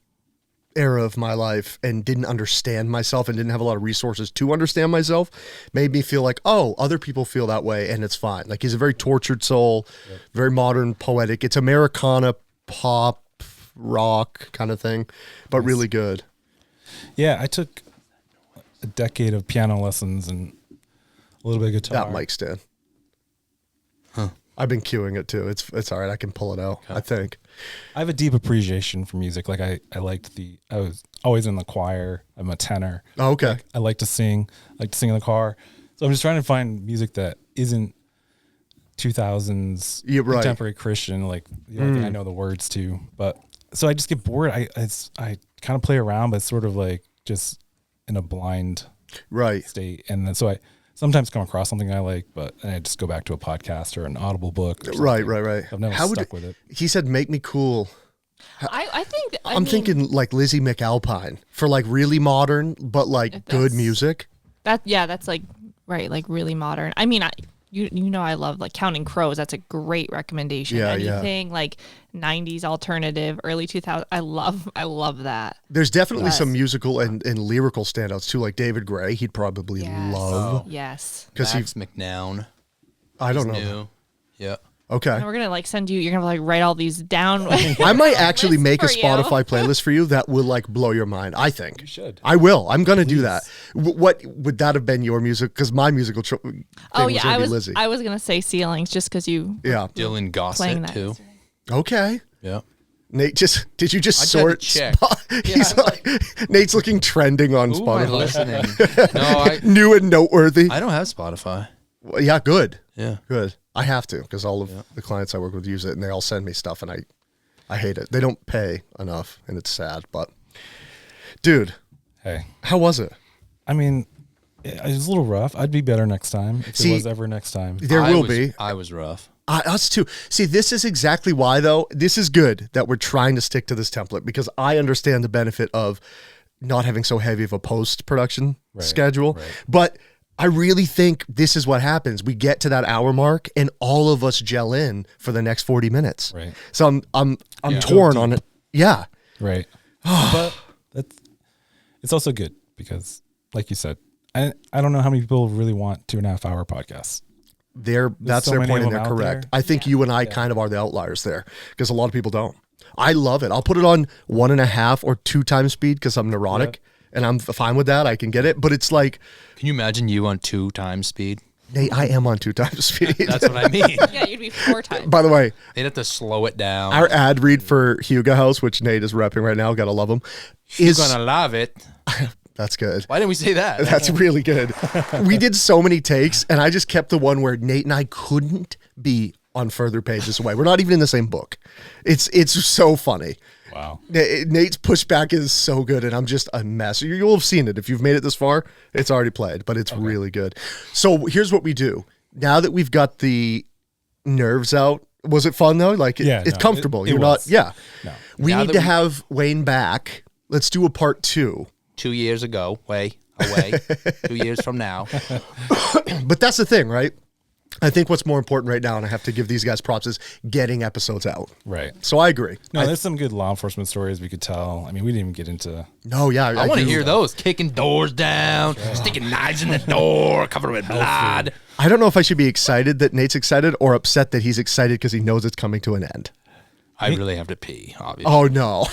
era of my life and didn't understand myself and didn't have a lot of resources to understand myself, made me feel like, oh, other people feel that way and it's fine. Like he's a very tortured soul, very modern, poetic. It's Americana, pop, rock kind of thing, but really good. Yeah, I took a decade of piano lessons and a little bit of guitar. That mic stand. I've been queuing it too. It's all right. I can pull it out, I think. I have a deep appreciation for music. Like I was always in the choir. I'm a tenor. Oh, okay. I like to sing. I like to sing in the car. So I'm just trying to find music that isn't 2000s Yeah, right. contemporary Christian. Like the only thing I know the words to. But so I just get bored. I kind of play around, but it's sort of like just in a blind Right. state. And then so I sometimes come across something I like, but then I just go back to a podcast or an Audible book. Or Right, something. right. I've never stuck with it. He said, make me cool. I think I'm thinking like Lizzie McAlpine for like really modern, but like good That's- music. that's like right, like really modern. I mean, you know I love like Counting Crows. That's a great recommendation. Yeah, yeah. Anything like 90s alternative, early 2000s. I love that. There's definitely Yes. some musical and lyrical standouts too, like David Gray. He'd probably Yes. love Yes. because he. Max McNown. I don't know. New. Yeah. Okay. And we're gonna like send you. You're gonna like write all these down. I might actually List make a for you. Spotify playlist for you that will like blow your mind. I think You should. I will. I'm gonna do that. What would that have been your music? Because my musical thing Oh was yeah, gonna I be was Lizzie. I was gonna say Ceilings just because you Yeah. Dylan playing Gossett that. too. Okay. Yeah. Nate, did you just I tried to sort? check. He's like, Nate's looking trending on Who am I Spotify. listening? No, New and noteworthy. I don't have Spotify. Well, yeah, good. Yeah. Good. I have to because all of the clients I work with use it, and they all send me stuff, and I hate it. They don't pay enough, and it's sad. But, dude, Hey, how was it? I mean, it was a little rough. I'd be better next time if See, there was ever next time. There will be. I was rough. Us too. See, this is exactly why, though. This is good that we're trying to stick to this template because I understand the benefit of not having so heavy of a post-production schedule. right. But I really think this is what happens. We get to that hour mark, and all of us gel in for the next 40 minutes. Right. So I'm torn on it. Yeah. Right. But it's also good because, like you said, I don't know how many people really want 2.5 hour podcasts. That's so their many point, of and them they're out correct. there. I think you and I kind of are the outliers there because a lot of people don't. I love it. I'll put it on 1.5 or 2 times speed because I'm neurotic and I'm fine with that. I can get it. But it's like, Can you imagine you on 2 times speed? Nate, I am on 2 times speed. That's what I mean. Yeah, you'd be 4 times. By the way, They'd have to slow it down. our ad read for Hugo House, which Nate is repping right now, gotta love him, You're is gonna love it. That's good. Why didn't we say that? That's really good. We did so many takes, and I just kept the one where Nate and I couldn't be on further pages away. We're not even in the same book. It's so funny. Wow. Nate's pushback is so good, and I'm just a mess. You'll have seen it. If you've made it this far, it's already played, but it's really good. So here's what we do. Now that we've got the nerves out, was it fun though? Like, it's comfortable. You're not, No. We Now need that to we- have Wayne back. Let's do a part 2. 2 years ago, away, 2 years from now. But that's the thing, right? I think what's more important right now, and I have to give these guys props, is getting episodes out. Right. So I agree. No, there's some good law enforcement stories we could tell. I mean, we didn't even get into. No, yeah. I want to do. hear those. Kicking doors down, sticking knives in the door, covered with blood. I don't know if I should be excited that Nate's excited or upset that he's excited because he knows it's coming to an end. I really have to pee, obviously. Oh, no.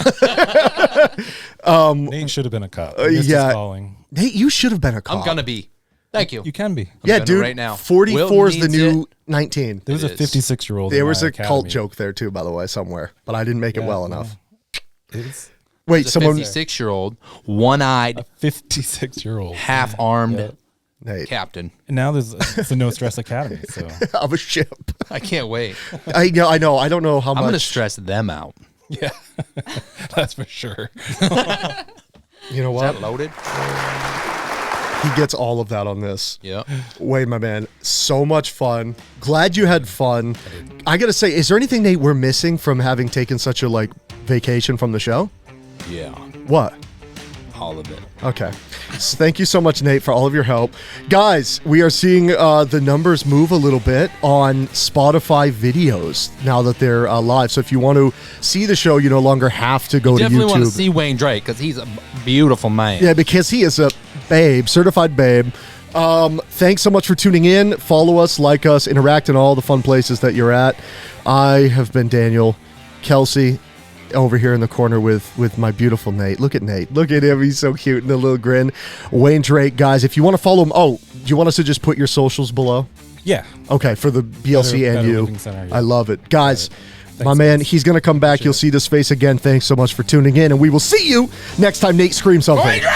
Nate should have been a cop. He missed his calling. Nate, you should have been a cop. I'm going to be. Thank you. You can be. Yeah, gonna dude. right now. 44 Will is the needs new it. 19. There was a It is. 56-year-old. There was a cult joke there, too, by the way, somewhere. But I didn't make it well enough. It's Wait, A someone... 56-year-old, one-eyed, 56-year-old. half-armed Nate, captain. And now it's a no stress academy. So of a ship. I can't wait. I know. I don't know how I'm going to much... stress them out. yeah, that's for sure. You know Is what? that loaded? He gets all of that on this. Yep. Wade, my man, so much fun. Glad you had fun. I gotta say, is there anything, Nate, we're missing from having taken such a vacation from the show? Yeah. What? All of it. Okay. So thank you so much, Nate, for all of your help. Guys, we are seeing the numbers move a little bit on Spotify videos now that they're live. So if you want to see the show, you no longer have to go to Definitely want to YouTube. see Wayne Drake because he's a beautiful man. Yeah, because he is a babe, certified babe. Thanks so much for tuning in. Follow us, like us, interact in all the fun places that you're at. I have been Daniel. Kelsey over here in the corner with my beautiful Nate. Look at Nate. Look at him. He's so cute and a little grin. Wayne Drake, guys, if you want to follow him. Oh, do you want us to just put your socials below? Yeah. Okay, for the BLC Better and you. Living Center, yeah. I love it. Guys, my Thanks, man, guys. he's going to come back. You'll see this face again. Thanks so much for tuning in, and we will see you next time Nate screams something. Wayne Drake!